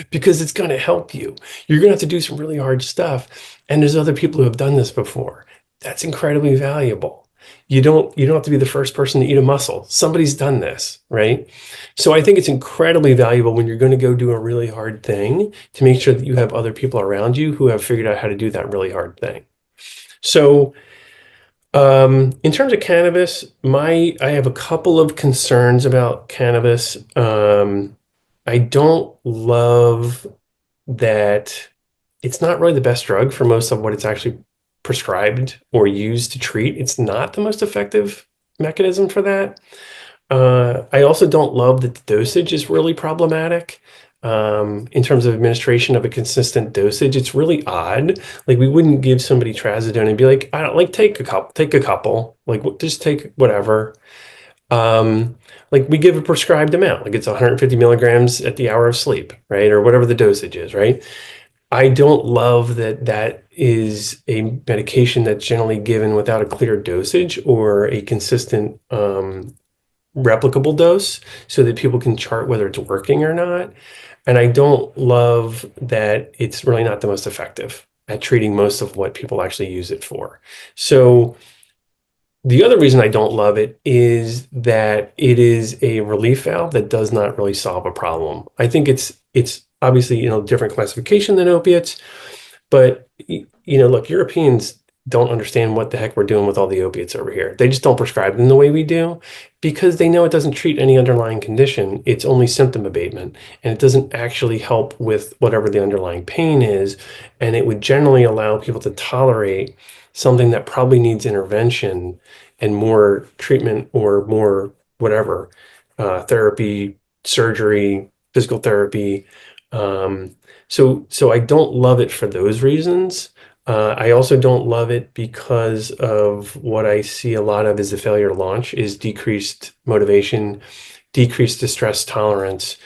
because it's going to help you. You're going to have to do some really hard stuff. And there's other people who have done this before. That's incredibly valuable. You don't have to be the first person to eat a mussel. Somebody's done this, right? So I think it's incredibly valuable when you're going to go do a really hard thing to make sure that you have other people around you who have figured out how to do that really hard thing. So in terms of cannabis, I have a couple of concerns about cannabis. I don't love that it's not really the best drug for most of what it's actually prescribed or used to treat. It's not the most effective mechanism for that. I also don't love that the dosage is really problematic. In terms of administration of a consistent dosage, it's really odd. Like we wouldn't give somebody trazodone and be like, I don't like take a couple, like just take whatever. Like we give a prescribed amount, like it's 150 milligrams at the hour of sleep, right? Or whatever the dosage is, right? I don't love that that is a medication that's generally given without a clear dosage or a consistent replicable dose so that people can chart whether it's working or not. And I don't love that it's really not the most effective at treating most of what people actually use it for. So the other reason I don't love it is that it is a relief valve that does not really solve a problem. I think it's obviously, different classification than opiates, but look, Europeans don't understand what the heck we're doing with all the opiates over here. They just don't prescribe them the way we do because they know it doesn't treat any underlying condition. It's only symptom abatement, and it doesn't actually help with whatever the underlying pain is. And it would generally allow people to tolerate something that probably needs intervention and more treatment or more whatever, therapy, surgery, physical therapy. So I don't love it for those reasons. I also don't love it because of what I see a lot of as a failure to launch is decreased motivation, decreased distress tolerance.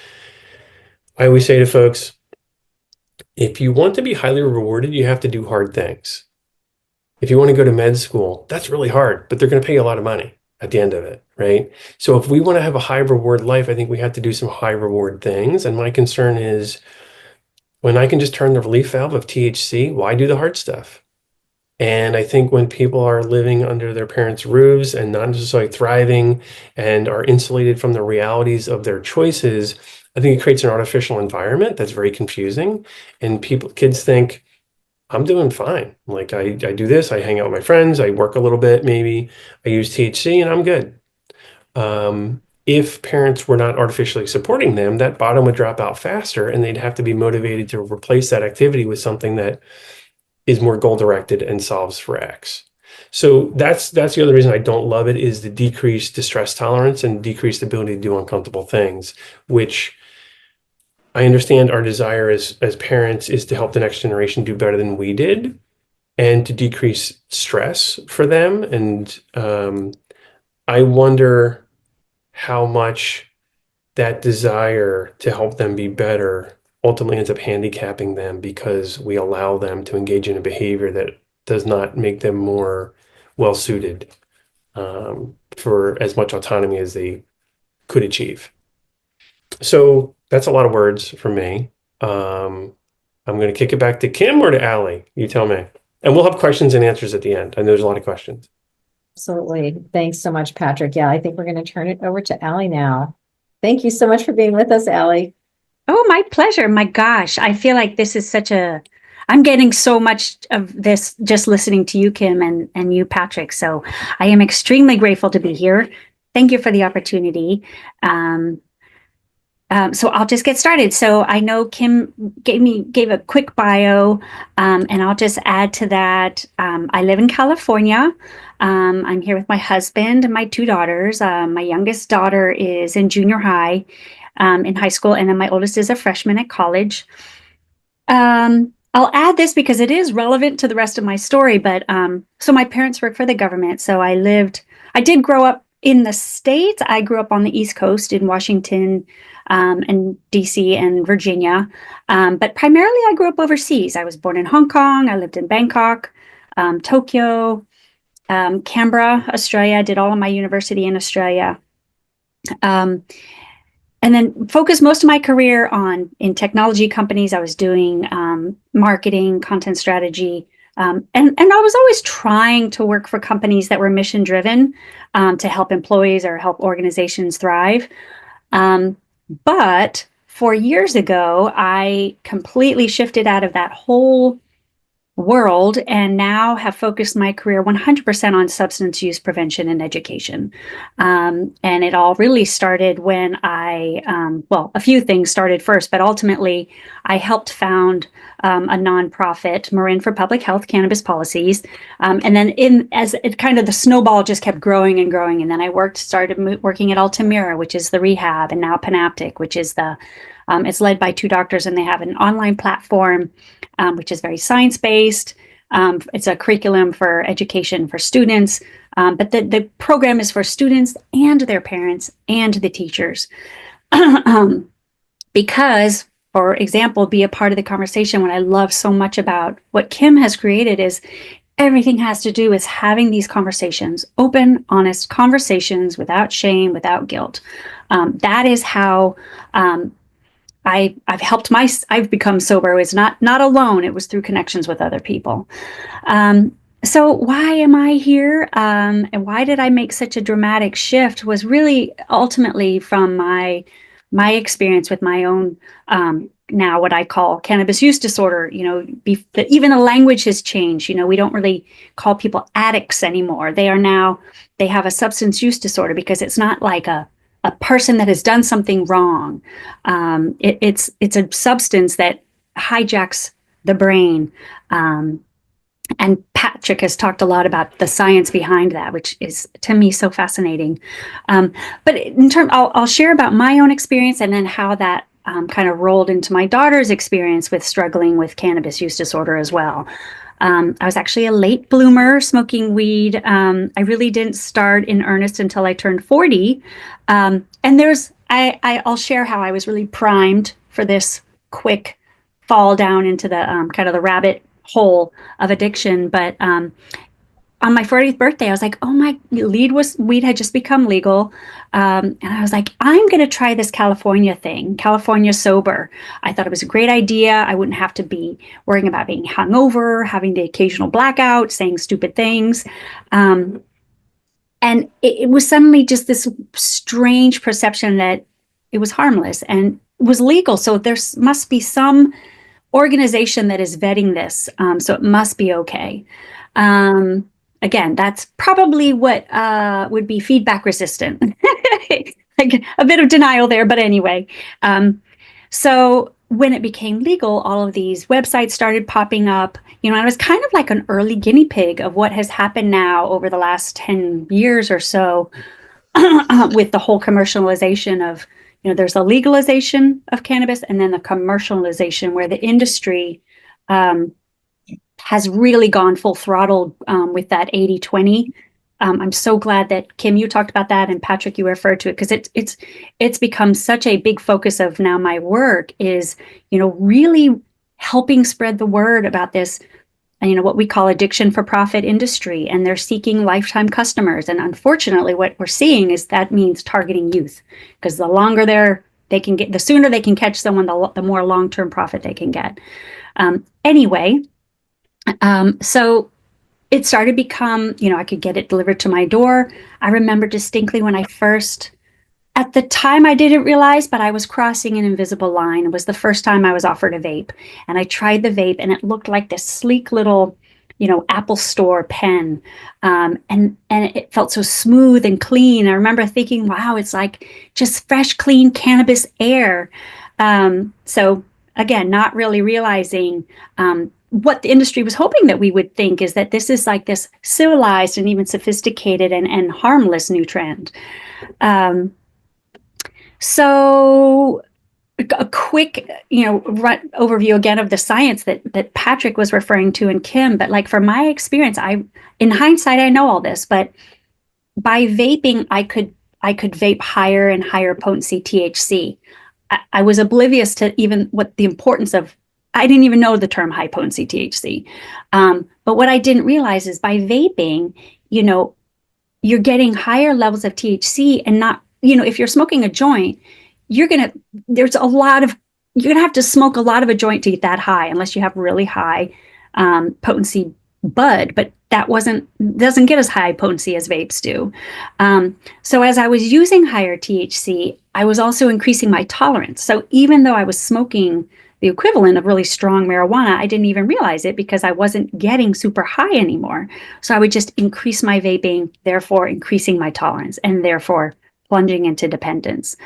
I always say to folks, if you want to be highly rewarded, you have to do hard things. If you want to go to med school, that's really hard, but they're going to pay you a lot of money at the end of it, right? So if we want to have a high reward life, I think we have to do some high reward things. And my concern is when I can just turn the relief valve of THC, why do the hard stuff? And I think when people are living under their parents' roofs and not necessarily thriving and are insulated from the realities of their choices, I think it creates an artificial environment that's very confusing. And kids think, I'm doing fine. Like I do this, I hang out with my friends, I work a little bit, maybe I use THC and I'm good. If parents were not artificially supporting them, that bottom would drop out faster and they'd have to be motivated to replace that activity with something that is more goal directed and solves for X. So that's the other reason I don't love it is the decreased distress tolerance and decreased ability to do uncomfortable things, which I understand our desire as parents is to help the next generation do better than we did and to decrease stress for them. And I wonder how much that desire to help them be better ultimately ends up handicapping them because we allow them to engage in a behavior that does not make them more well-suited for as much autonomy as they could achieve. So that's a lot of words from me. I'm going to kick it back to Kim or to Allie. You tell me. And we'll have questions and answers at the end. I know there's a lot of questions. Absolutely. Thanks so much, Patrick. Yeah, I think we're going to turn it over to Allie now. Thank you so much for being with us, Allie. Oh, my pleasure. My gosh, I feel like this is I'm getting so much of this just listening to you, Kim, and you, Patrick. So I am extremely grateful to be here. Thank you for the opportunity. So I'll just get started. So I know Kim gave a quick bio, and I'll just add to that. I live in California. I'm here with my husband and my two daughters. My youngest daughter is in junior high, in high school, and then my oldest is a freshman at college. I'll add this because it is relevant to the rest of my story, but so my parents work for the government. So I did grow up in the States. I grew up on the East Coast in Washington, and DC and Virginia. But primarily I grew up overseas. I was born in Hong Kong. I lived in Bangkok, Tokyo, Canberra, Australia. I did all of my university in Australia. And then focused most of my career in technology companies. I was doing marketing, content strategy, and I was always trying to work for companies that were mission driven to help employees or help organizations thrive. But 4 years ago, I completely shifted out of that whole world and now have focused my career 100% on substance use prevention and education. And it all really started when well, a few things started first, but ultimately I helped found a nonprofit, Marin for Public Health Cannabis Policies. And then as it kind of the snowball just kept growing and growing. And then I started working at Altamira, which is the rehab, and now Panaptic, which is it's led by two doctors, and they have an online platform, which is very science-based. It's a curriculum for education for students, but the program is for students and their parents and the teachers. Because, for example, be a part of the conversation, what I love so much about what Kim has created is everything has to do with having these conversations, open, honest conversations without shame, without guilt. That is how I've become sober. It was not alone. It was through connections with other people. So why am I here? And why did I make such a dramatic shift was really ultimately from my experience with my own, now what I call cannabis use disorder. Even the language has changed. We don't really call people addicts anymore. They have a substance use disorder because it's not like a person that has done something wrong. It's a substance that hijacks the brain. And Patrick has talked a lot about the science behind that, which is, to me, so fascinating. But I'll share about my own experience and then how that kind of rolled into my daughter's experience with struggling with cannabis use disorder as well. I was actually a late bloomer smoking weed. I really didn't start in earnest until I turned 40. And I'll share how I was really primed for this quick fall down into the kind of the rabbit hole of addiction. But on my 40th birthday, I was like, oh, my weed had just become legal. And I was like, I'm going to try this California thing, California sober. I thought it was a great idea. I wouldn't have to be worrying about being hungover, having the occasional blackout, saying stupid things. And it was suddenly just this strange perception that it was harmless and was legal. So there must be some organization that is vetting this. So it must be okay. Again, that's probably what would be feedback resistant. Like a bit of denial there, but anyway. So when it became legal, all of these websites started popping up. I was kind of like an early guinea pig of what has happened now over the last 10 years or so with the whole commercialization of, there's a legalization of cannabis and then the commercialization where the industry has really gone full throttle with that 80-20. I'm so glad that Kim, you talked about that, and Patrick, you referred to it, because it's become such a big focus of now my work is, really helping spread the word about this, what we call addiction for profit industry, and they're seeking lifetime customers. And unfortunately, what we're seeing is that means targeting youth, because the longer the sooner they can catch someone, the more long-term profit they can get. Anyway. So it started to become, I could get it delivered to my door. I remember distinctly when at the time I didn't realize, but I was crossing an invisible line. It was the first time I was offered a vape, and I tried the vape, and it looked like this sleek little, Apple Store pen. And it felt so smooth and clean. I remember thinking, wow, it's like just fresh, clean cannabis air. So again, not really realizing, what the industry was hoping that we would think is that this is like this civilized and even sophisticated and harmless new trend. So a quick, overview again of the science that Patrick was referring to and Kim, but like from my experience, in hindsight, I know all this, but by vaping, I could vape higher and higher potency THC. I was oblivious to even what the importance of, I didn't even know the term high potency THC. But what I didn't realize is by vaping, you're getting higher levels of THC and not if you're smoking a joint, you're going to have to smoke a lot of a joint to get that high, unless you have really high potency bud, but that doesn't get as high potency as vapes do. So as I was using higher THC, I was also increasing my tolerance. So even though I was smoking the equivalent of really strong marijuana, I didn't even realize it because I wasn't getting super high anymore. So I would just increase my vaping, therefore increasing my tolerance, and therefore plunging into dependence.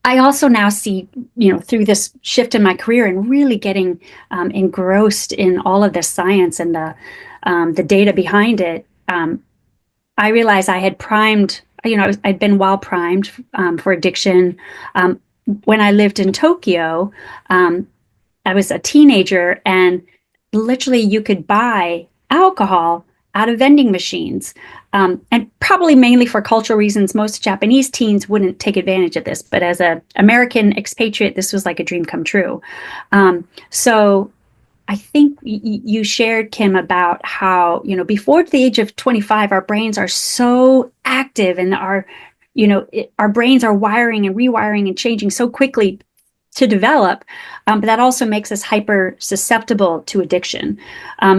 I also now see, through this shift in my career and really getting engrossed in all of the science and the data behind it, I realized I had primed, I'd been well primed for addiction. When I lived in Tokyo, I was a teenager, and literally you could buy alcohol out of vending machines. And probably mainly for cultural reasons, most Japanese teens wouldn't take advantage of this. But as an American expatriate, this was like a dream come true. So I think you shared, Kim, about how, before the age of 25, our brains are so active, and our brains are wiring and rewiring and changing so quickly to develop, but that also makes us hyper susceptible to addiction.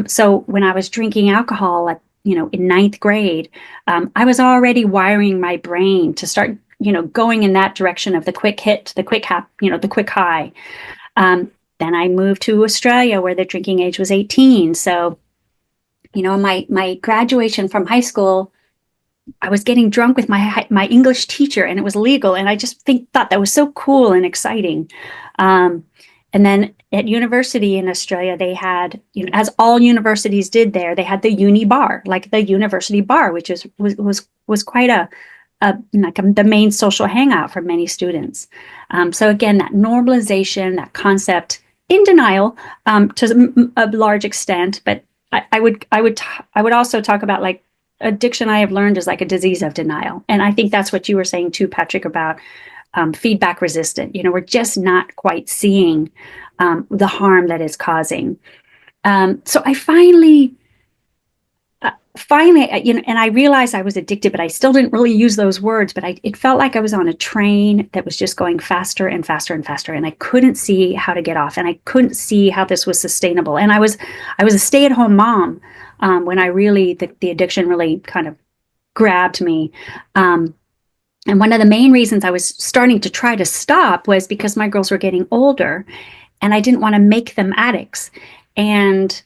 So when I was drinking alcohol in ninth grade, I was already wiring my brain to start, going in that direction of the quick hit, the quick the quick high. Then I moved to Australia, where the drinking age was 18. So, my graduation from high school, I was getting drunk with my English teacher, and it was legal. And I just thought that was so cool and exciting. And then at university in Australia, they had, as all universities did there, they had the uni bar, like the university bar, which was quite the main social hangout for many students. So again, that normalization, that concept, in denial to a large extent, but I would also talk about, like, addiction, I have learned, is like a disease of denial. And I think that's what you were saying too, Patrick, about feedback resistant. We're just not quite seeing the harm that it's causing. So I finally, and I realized I was addicted, but I still didn't really use those words. But it felt like I was on a train that was just going faster and faster and faster, and I couldn't see how to get off, and I couldn't see how this was sustainable. And I was a stay-at-home mom when the addiction really kind of grabbed me. And one of the main reasons I was starting to try to stop was because my girls were getting older, and I didn't want to make them addicts. And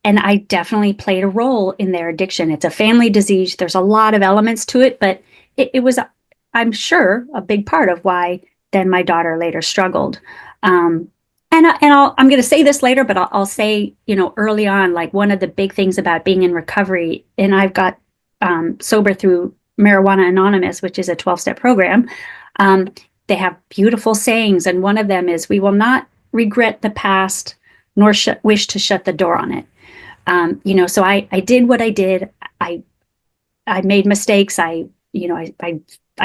and I definitely played a role in their addiction. It's a family disease. There's a lot of elements to it, but it was, I'm sure, a big part of why then my daughter later struggled. I'm going to say this later, but I'll say, early on, like, one of the big things about being in recovery, and I've got sober through Marijuana Anonymous, which is a 12-step program. They have beautiful sayings, and one of them is, "We will not regret the past, nor wish to shut the door on it." So I did what I did. I made mistakes. I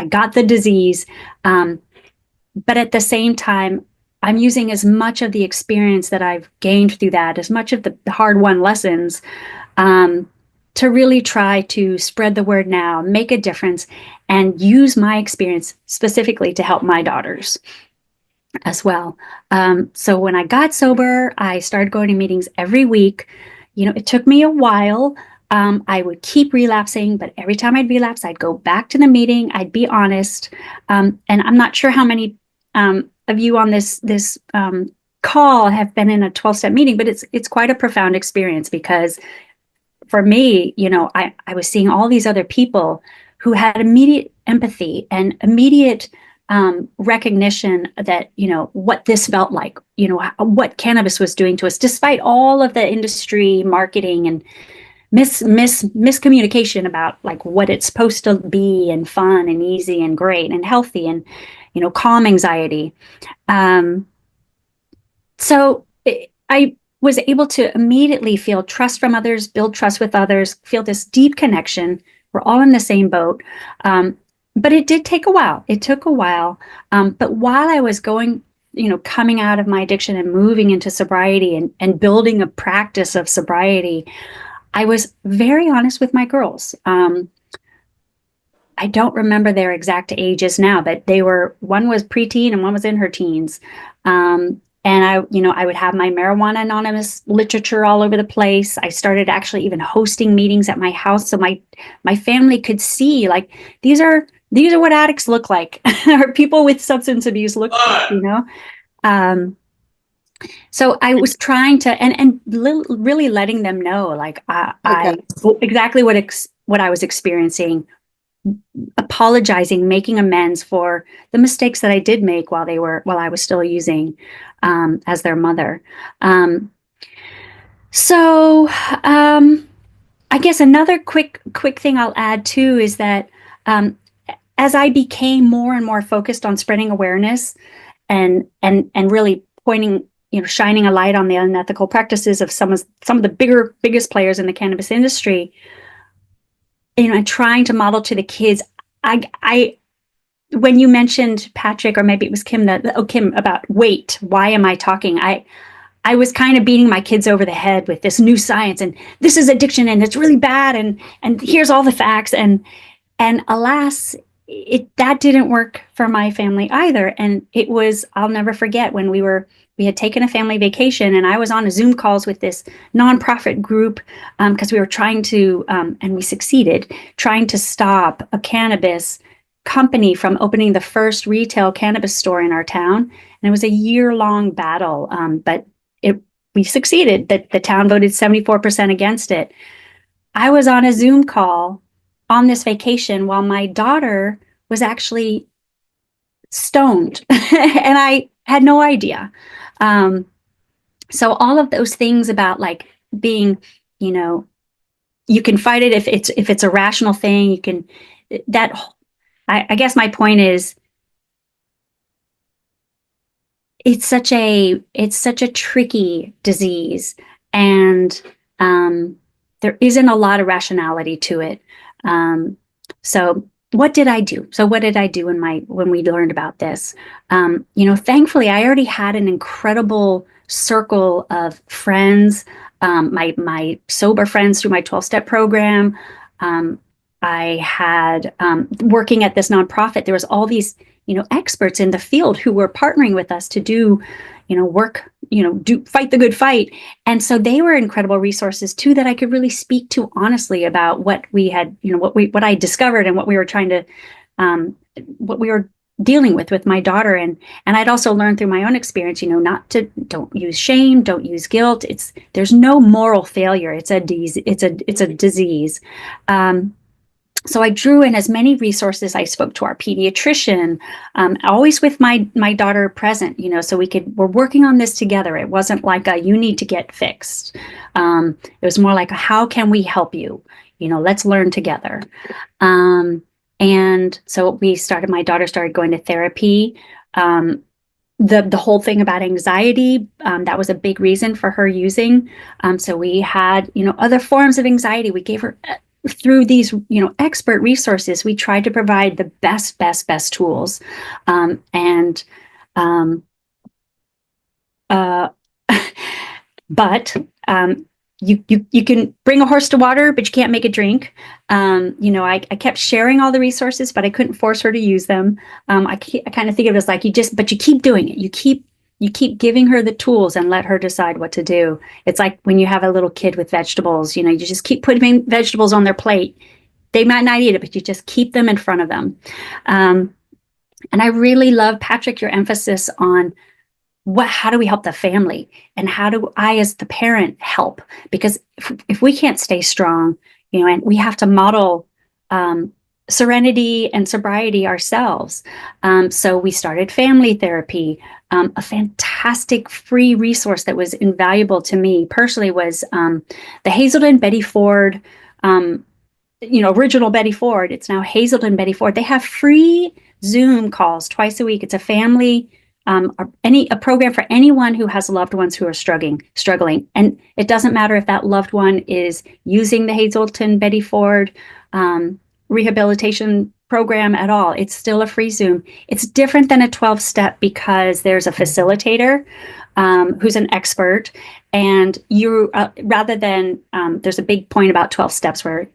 got the disease. But at the same time, I'm using as much of the experience that I've gained through that, as much of the hard-won lessons, to really try to spread the word now, make a difference, and use my experience specifically to help my daughters as well. So when I got sober, I started going to meetings every week. It took me a while. I would keep relapsing, but every time I'd relapse, I'd go back to the meeting. I'd be honest. And I'm not sure how many of you on this call have been in a 12-step meeting, but it's quite a profound experience, because for me, I was seeing all these other people who had immediate empathy and immediate recognition that, what this felt like, what cannabis was doing to us, despite all of the industry marketing and miscommunication about, like, what it's supposed to be, and fun and easy and great and healthy and, calm anxiety. So I was able to immediately feel trust from others, build trust with others, feel this deep connection. We're all in the same boat. But it did take a while. It took a while. But while I was going, coming out of my addiction and moving into sobriety and building a practice of sobriety, I was very honest with my girls. I don't remember their exact ages now, but one was preteen and one was in her teens. And I would have my marijuana anonymous literature all over the place. I started actually even hosting meetings at my house so my family could see, like, these are what addicts look like, or people with substance abuse look like. So I was trying to really letting them know, like, I exactly what I was experiencing, apologizing, making amends for the mistakes that I did make while I was still using, as their mother. So I guess another quick thing I'll add too is that, as I became more and more focused on spreading awareness and really pointing, shining a light on the unethical practices of some of the biggest players in the cannabis industry, and trying to model to the kids. When you mentioned, Patrick, or maybe it was Kim, Kim, about wait, why am I talking? I was kind of beating my kids over the head with this new science, and this is addiction, and it's really bad, and here's all the facts, and alas, that didn't work for my family either. And it was, I'll never forget, when we had taken a family vacation, and I was on a Zoom calls with this nonprofit group, because we were trying to, and we succeeded, trying to stop a cannabis company from opening the first retail cannabis store in our town. And it was a year-long battle, but we succeeded. The town voted 74% against it. I was on a Zoom call on this vacation while my daughter was actually stoned, and I had no idea. So all of those things about, like, being, you can fight it if it's a rational thing. You can, I guess my point is, it's such a tricky disease, and there isn't a lot of rationality to it. So what did I do? When we learned about this? Thankfully, I already had an incredible circle of friends, my sober friends through my 12-step program. I had, working at this nonprofit, there was all these, experts in the field who were partnering with us to do, work, fight the good fight. And so they were incredible resources too, that I could really speak to honestly about what we had, what I discovered and what we were trying to, what we were dealing with my daughter. And I'd also learned through my own experience, don't use shame, don't use guilt. There's no moral failure. It's a disease. So I drew in as many resources. I spoke to our pediatrician, always with my daughter present, so we're working on this together. It wasn't like you need to get fixed. It was more like, how can we help you? Let's learn together. And so my daughter started going to therapy. The whole thing about anxiety, that was a big reason for her using. So we had, other forms of anxiety. We gave her, through these, expert resources, we tried to provide the best tools. But you can bring a horse to water, but you can't make it drink. I kept sharing all the resources, but I couldn't force her to use them. I kind of think of it as like, but you keep doing it. You keep giving her the tools and let her decide what to do. It's like when you have a little kid with vegetables, you just keep putting vegetables on their plate. They might not eat it, but you just keep them in front of them. And I really love, Patrick, your emphasis on how do we help the family, and how do I, as the parent, help? Because if we can't stay strong, and we have to model serenity and sobriety ourselves. So we started family therapy. A fantastic free resource that was invaluable to me personally was the Hazelden Betty Ford, original Betty Ford. It's now Hazelden Betty Ford. They have free Zoom calls twice a week. It's a family, a program for anyone who has loved ones who are struggling. And it doesn't matter if that loved one is using the Hazelden Betty Ford rehabilitation program at all. It's still a free Zoom. It's different than a 12-step because there's a facilitator who's an expert, and you rather than there's a big point about 12 steps where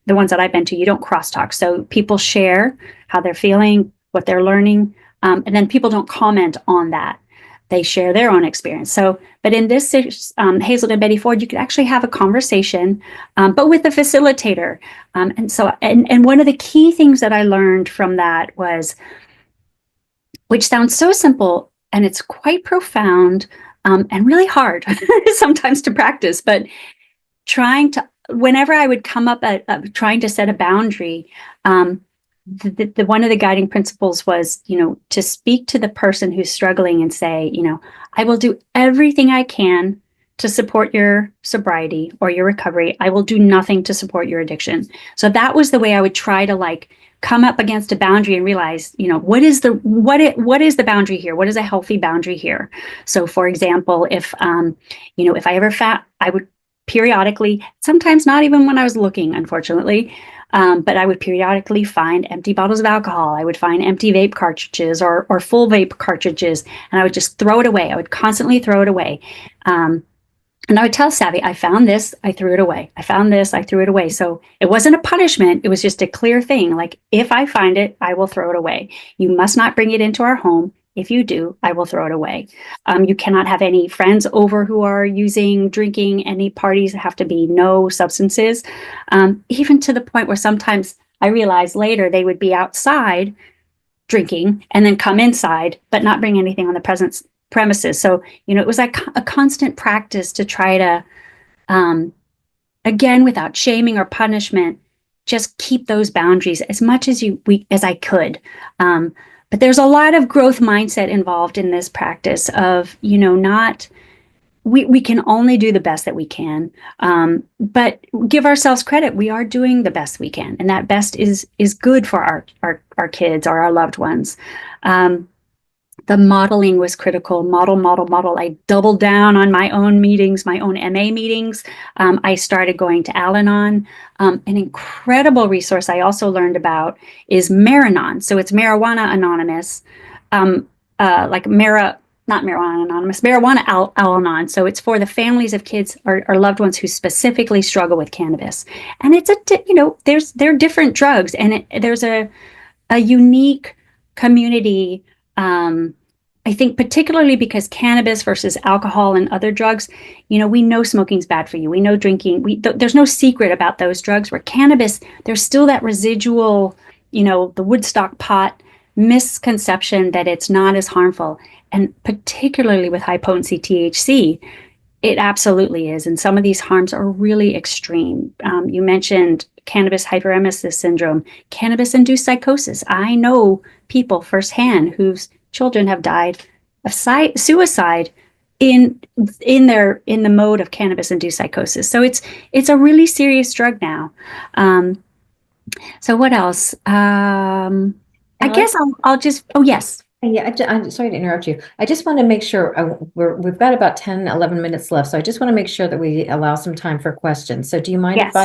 the ones that I've been to, you don't crosstalk. So people share how they're feeling, what they're learning, and then people don't comment on that. They share their own experience. So, but in this Hazelden Betty Ford, you could actually have a conversation, but with a facilitator. And one of the key things that I learned from that was, which sounds so simple and it's quite profound, and really hard sometimes to practice, but whenever I would come up at trying to set a boundary, the one of the guiding principles was, to speak to the person who's struggling and say, I will do everything I can to support your sobriety or your recovery. I will do nothing to support your addiction. So that was the way I would try to come up against a boundary and realize, what is the boundary here? What is a healthy boundary here? So for example, if I ever found, I would periodically, sometimes not even when I was looking, unfortunately, but I would periodically find empty bottles of alcohol. I would find empty vape cartridges or full vape cartridges, and I would just throw it away. I would constantly throw it away. And I would tell Savvy, I found this, I threw it away. I found this, I threw it away. So it wasn't a punishment. It was just a clear thing. Like, if I find it, I will throw it away. You must not bring it into our home. If you do, I will throw it away. You cannot have any friends over who are drinking. Any parties have to be no substances. Even to the point where sometimes I realized later they would be outside drinking and then come inside, but not bring anything on the premises. So, it was like a constant practice to try to, again, without shaming or punishment, just keep those boundaries as much as I could. But there's a lot of growth mindset involved in this practice of, we can only do the best that we can, but give ourselves credit. We are doing the best we can, and that best is good for our kids or our loved ones. The modeling was critical. Model. I doubled down on my own meetings, my own MA meetings. I started going to Al-Anon. An incredible resource I also learned about is Maranon. So it's Marijuana Anonymous, not Marijuana Anonymous, Marijuana Al-Anon. So it's for the families of kids or loved ones who specifically struggle with cannabis. And it's they're different drugs, and there's a unique community. I think particularly because cannabis versus alcohol and other drugs, we know smoking's bad for you. We know drinking. There's no secret about those drugs. Where cannabis, there's still that residual, the Woodstock pot misconception that it's not as harmful. And particularly with high potency THC, it absolutely is. And some of these harms are really extreme. You mentioned cannabis hyperemesis syndrome, cannabis-induced psychosis. I know people firsthand whose children have died of suicide in the mode of cannabis-induced psychosis. So it's a really serious drug now. So what else? I guess I'll just. Oh yes. Yeah, I'm sorry to interrupt you. I just want to make sure we've got about 10, 11 minutes left. So I just want to make sure that we allow some time for questions. So do you mind Yes.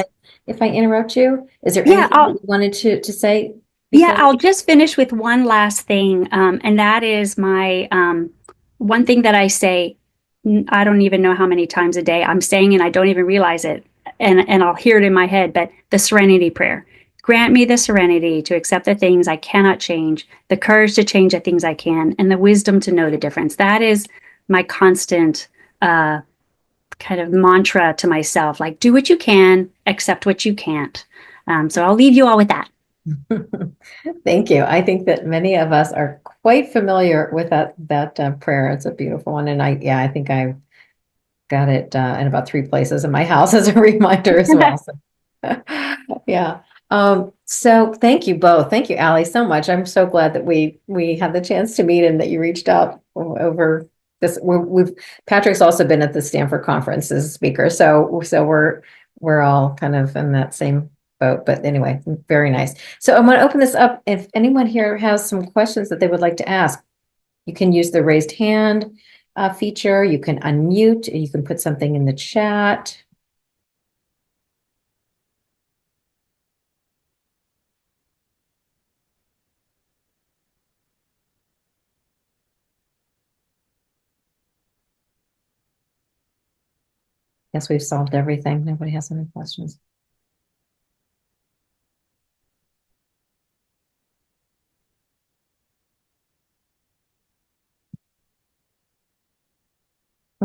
if I interrupt you? Is there anything you wanted to say? Yeah, I'll just finish with one last thing. And that is my one thing that I say, I don't even know how many times a day I'm saying, and I don't even realize it. And I'll hear it in my head, but the serenity prayer. Grant me the serenity to accept the things I cannot change, the courage to change the things I can, and the wisdom to know the difference. That is my constant kind of mantra to myself, like, do what you can, accept what you can't. So I'll leave you all with that. Thank you. I think that many of us are quite familiar with that prayer. It's a beautiful one. And I think I've got it in about 3 places in my house as a reminder as well. So, yeah. So thank you both. Thank you, Allie, so much. I'm so glad that we had the chance to meet and that you reached out over this. Patrick's also been at the Stanford conference as a speaker. So we're all kind of in that same boat, but anyway, very nice. So I'm going to open this up. If anyone here has some questions that they would like to ask, you can use the raised hand feature. You can unmute. You can put something in the chat. Guess we've solved everything. Nobody has any questions.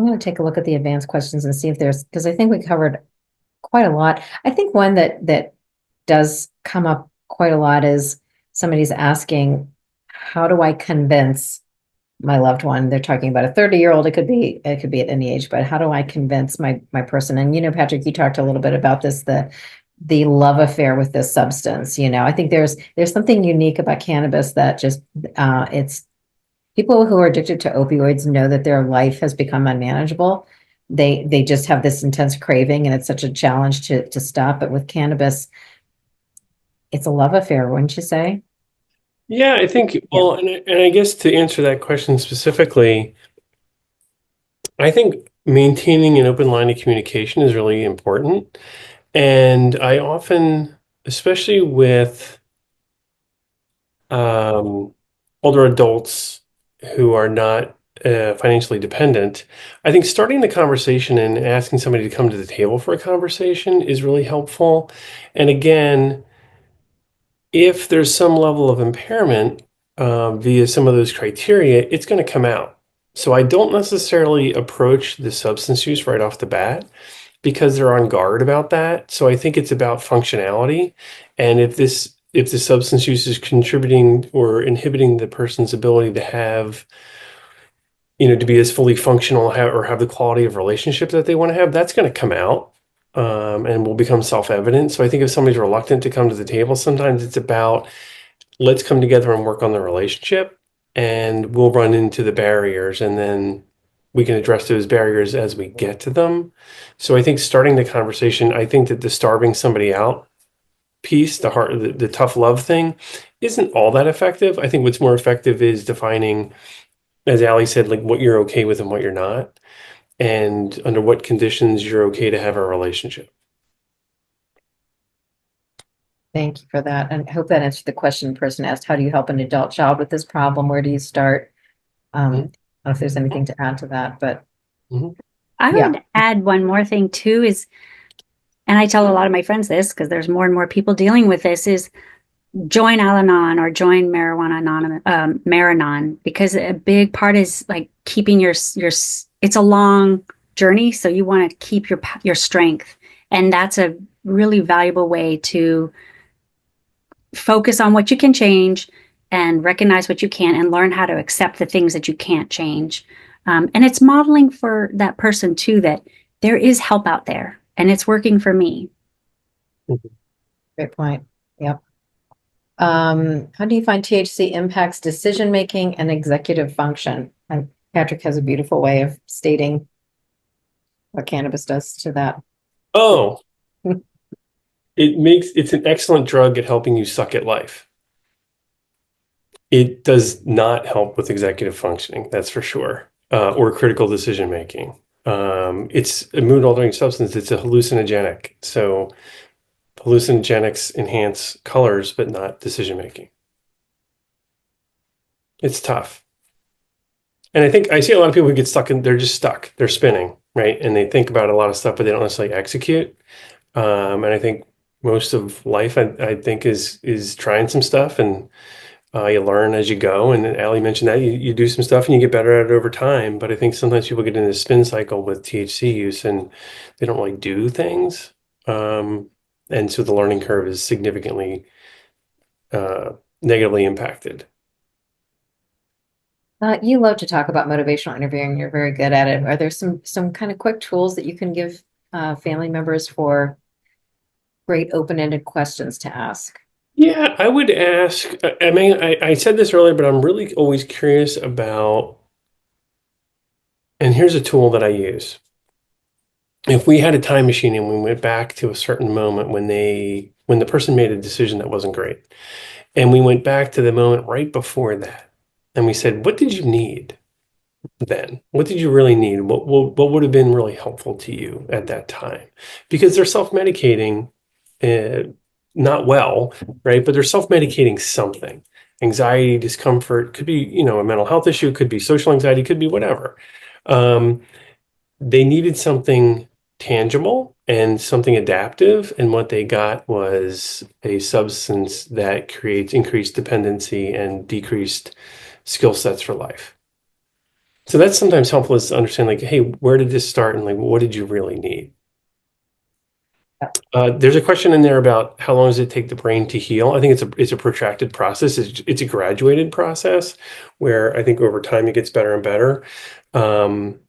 going to take a look at the advanced questions and see if there's, because I think we covered quite a lot. I think one that does come up quite a lot is somebody's asking, how do I convince my loved one? They're talking about a 30-year-old. It could be at any age, but how do I convince my person? And Patrick, you talked a little bit about this, the love affair with this substance. I think there's something unique about cannabis that just it's people who are addicted to opioids know that their life has become unmanageable. They just have this intense craving, and it's such a challenge to stop. But with cannabis, it's a love affair, wouldn't you say? Yeah, I think, well, and I guess to answer that question specifically, I think maintaining an open line of communication is really important. And I often, especially with older adults who are not financially dependent, I think starting the conversation and asking somebody to come to the table for a conversation is really helpful. And again, if there's some level of impairment via some of those criteria, it's going to come out. So I don't necessarily approach the substance use right off the bat because they're on guard about that. So I think it's about functionality. And if the substance use is contributing or inhibiting the person's ability to have, to be as fully functional or have the quality of relationship that they want to have, that's going to come out and will become self-evident. So I think if somebody's reluctant to come to the table, sometimes it's about, let's come together and work on the relationship, and we'll run into the barriers, and then we can address those barriers as we get to them. So I think starting the conversation, I think that the starving somebody out piece, the tough love thing, isn't all that effective. I think what's more effective is defining, as Allie said, like what you're okay with and what you're not, and under what conditions you're okay to have a relationship. Thank you for that. And I hope that answered the question the person asked. How do you help an adult child with this problem? Where do you start? I don't know if there's anything to add to that, but I Yeah. would add one more thing too is, and I tell a lot of my friends this because there's more and more people dealing with this, is join Al-Anon or join Marijuana Anonymous, Maranon, because a big part is like keeping it's a long journey. So you want to keep your strength. And that's a really valuable way to focus on what you can change and recognize what you can and learn how to accept the things that you can't change. And it's modeling for that person too, that there is help out there and it's working for me. Great point. Yep. How do you find THC impacts decision-making and executive function? And Patrick has a beautiful way of stating what cannabis does to that. Oh, it's an excellent drug at helping you suck at life. It does not help with executive functioning, that's for sure, or critical decision making. It's a mood altering substance. It's a hallucinogenic. So hallucinogenics enhance colors, but not decision making. It's tough. And I think I see a lot of people who get stuck they're just stuck. They're spinning, right? And they think about a lot of stuff, but they don't necessarily execute. And I think most of life, I think, is trying some stuff, and you learn as you go. And Allie mentioned that you do some stuff and you get better at it over time. But I think sometimes people get in a spin cycle with THC use and they don't really do things. And so the learning curve is significantly negatively impacted. You love to talk about motivational interviewing. You're very good at it. Are there some kind of quick tools that you can give family members for great open-ended questions to ask? Yeah, I would ask, I mean, I said this earlier, but I'm really always curious about, and here's a tool that I use. If we had a time machine and we went back to a certain moment when the person made a decision that wasn't great, and we went back to the moment right before that, and we said, what did you need then? What did you really need? What would have been really helpful to you at that time? Because they're self-medicating, not well, right? But they're self-medicating something. Anxiety, discomfort, could be, a mental health issue, could be social anxiety, could be whatever. They needed something tangible and something adaptive, and what they got was a substance that creates increased dependency and decreased skill sets for life. So that's sometimes helpful is to understand like, hey, where did this start and like, what did you really need? There's a question in there about how long does it take the brain to heal? I think it's a protracted process. It's a graduated process where I think over time it gets better and better. Um,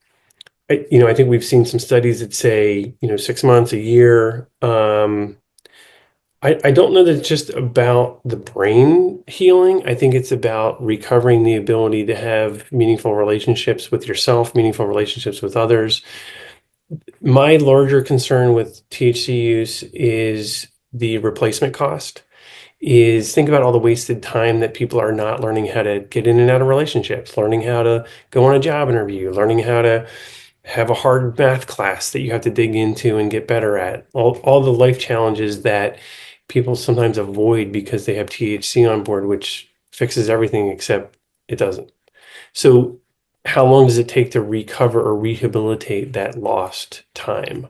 I think we've seen some studies that say, 6 months, a year. I don't know that it's just about the brain healing. I think it's about recovering the ability to have meaningful relationships with yourself, meaningful relationships with others. My larger concern with THC use is the replacement cost. Is think about all the wasted time that people are not learning how to get in and out of relationships, learning how to go on a job interview, learning how to have a hard math class that you have to dig into and get better at. All the life challenges that people sometimes avoid because they have THC on board, which fixes everything except it doesn't. So, how long does it take to recover or rehabilitate that lost time,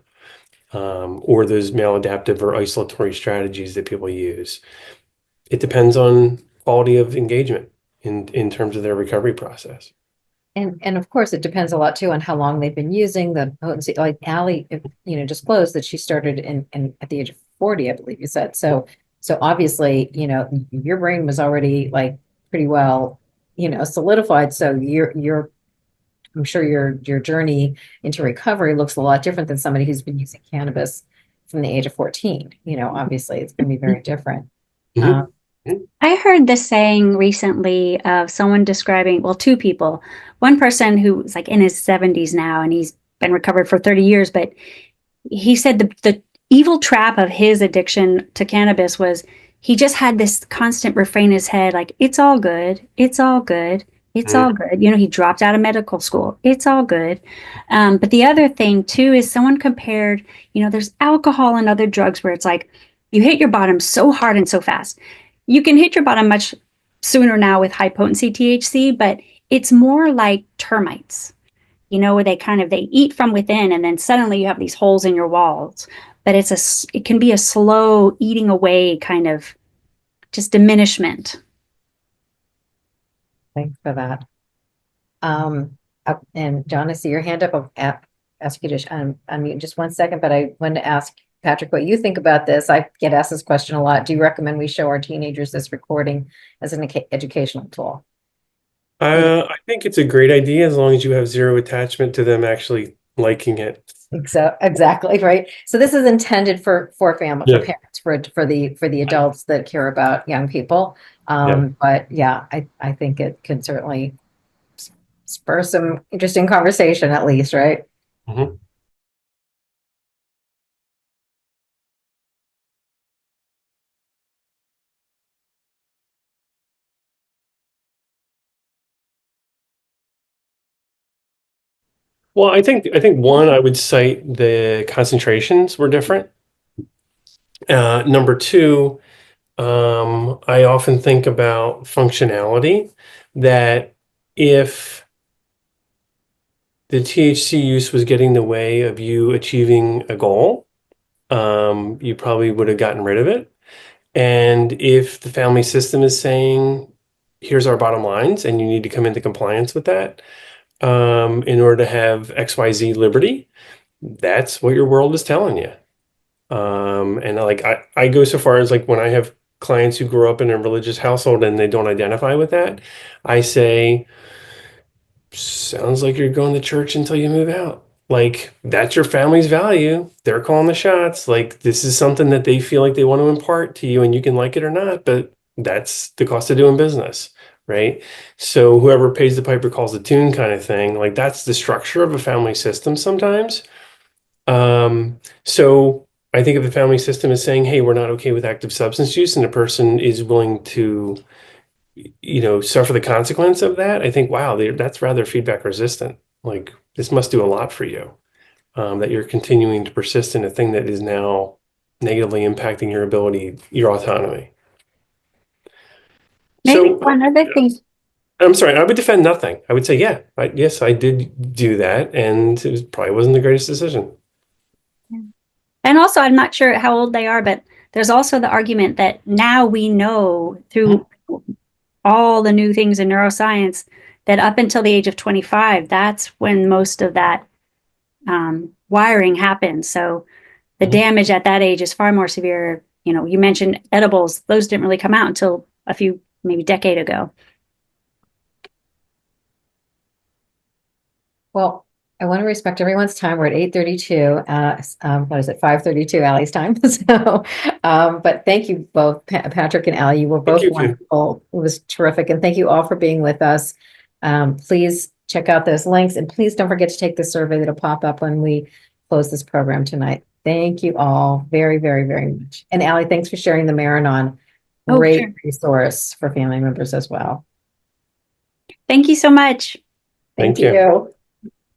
or those maladaptive or isolatory strategies that people use? It depends on quality of engagement in terms of their recovery process. And of course, it depends a lot too on how long they've been using the potency. Like Allie, disclosed that she started in at the age of 40, I believe you said. So obviously, your brain was already like pretty well, solidified. So I'm sure your journey into recovery looks a lot different than somebody who's been using cannabis from the age of 14. Obviously, it's going to be very different. Mhm. I heard this saying recently of someone describing, well, two people. One person who's like in his 70s now and he's been recovered for 30 years, but he said the evil trap of his addiction to cannabis was he just had this constant refrain in his head, like, it's all good, it's all good, it's all good. He dropped out of medical school, it's all good. But the other thing too is someone compared, there's alcohol and other drugs where it's like you hit your bottom so hard and so fast. You can hit your bottom much sooner now with high potency THC, but it's more like termites, where they eat from within and then suddenly you have these holes in your walls. But it can be a slow eating away kind of just diminishment. Thanks for that. And John, I see your hand up. I'll ask you to unmute in just one second, but I wanted to ask Patrick what you think about this. I get asked this question a lot. Do you recommend we show our teenagers this recording as an educational tool? I think it's a great idea as long as you have zero attachment to them actually liking it. Exactly, right. So this is intended for family, Yeah. for parents, for the adults that care about young people. Yeah. But yeah, I think it can certainly spur some interesting conversation at least, right? Mhm. Well, I think one, I would cite the concentrations were different. Number two, I often think about functionality, that if the THC use was getting in the way of you achieving a goal, you probably would have gotten rid of it. And if the family system is saying, here's our bottom lines, and you need to come into compliance with that, in order to have XYZ liberty, that's what your world is telling you. And like I go so far as like when I have clients who grow up in a religious household and they don't identify with that, I say, sounds like you're going to church until you move out. Like that's your family's value. They're calling the shots. Like this is something that they feel like they want to impart to you, and you can like it or not, but that's the cost of doing business, right? So whoever pays the piper calls the tune kind of thing. Like that's the structure of a family system sometimes. So I think if the family system is saying, hey, we're not okay with active substance use, and the person is willing to, suffer the consequence of that, I think, wow, that's rather feedback resistant. Like this must do a lot for you, that you're continuing to persist in a thing that is now negatively impacting your ability, your autonomy. Maybe So one other thing. I'm sorry, I would defend nothing. I would say, yeah, yes, I did do that, and probably wasn't the greatest decision. And also, I'm not sure how old they are, but there's also the argument that now we know through all the new things in neuroscience that up until the age of 25, that's when most of that wiring happens. So the Mhm. damage at that age is far more severe. You know, you mentioned edibles; those didn't really come out until a few, maybe decade ago. Well, I want to respect everyone's time. We're at 8:32. What is it? 5:32 Allie's time. So, but thank you both, Patrick and Allie. You were Thank both you, too. wonderful. It was terrific. And thank you all for being with us. Please check out those links and please don't forget to take the survey that'll pop up when we close this program tonight. Thank you all very, very, very much. And Allie, thanks for sharing the Maranon. Oh, Great sure. resource for family members as well. Thank you so much. Thank Thank you. you.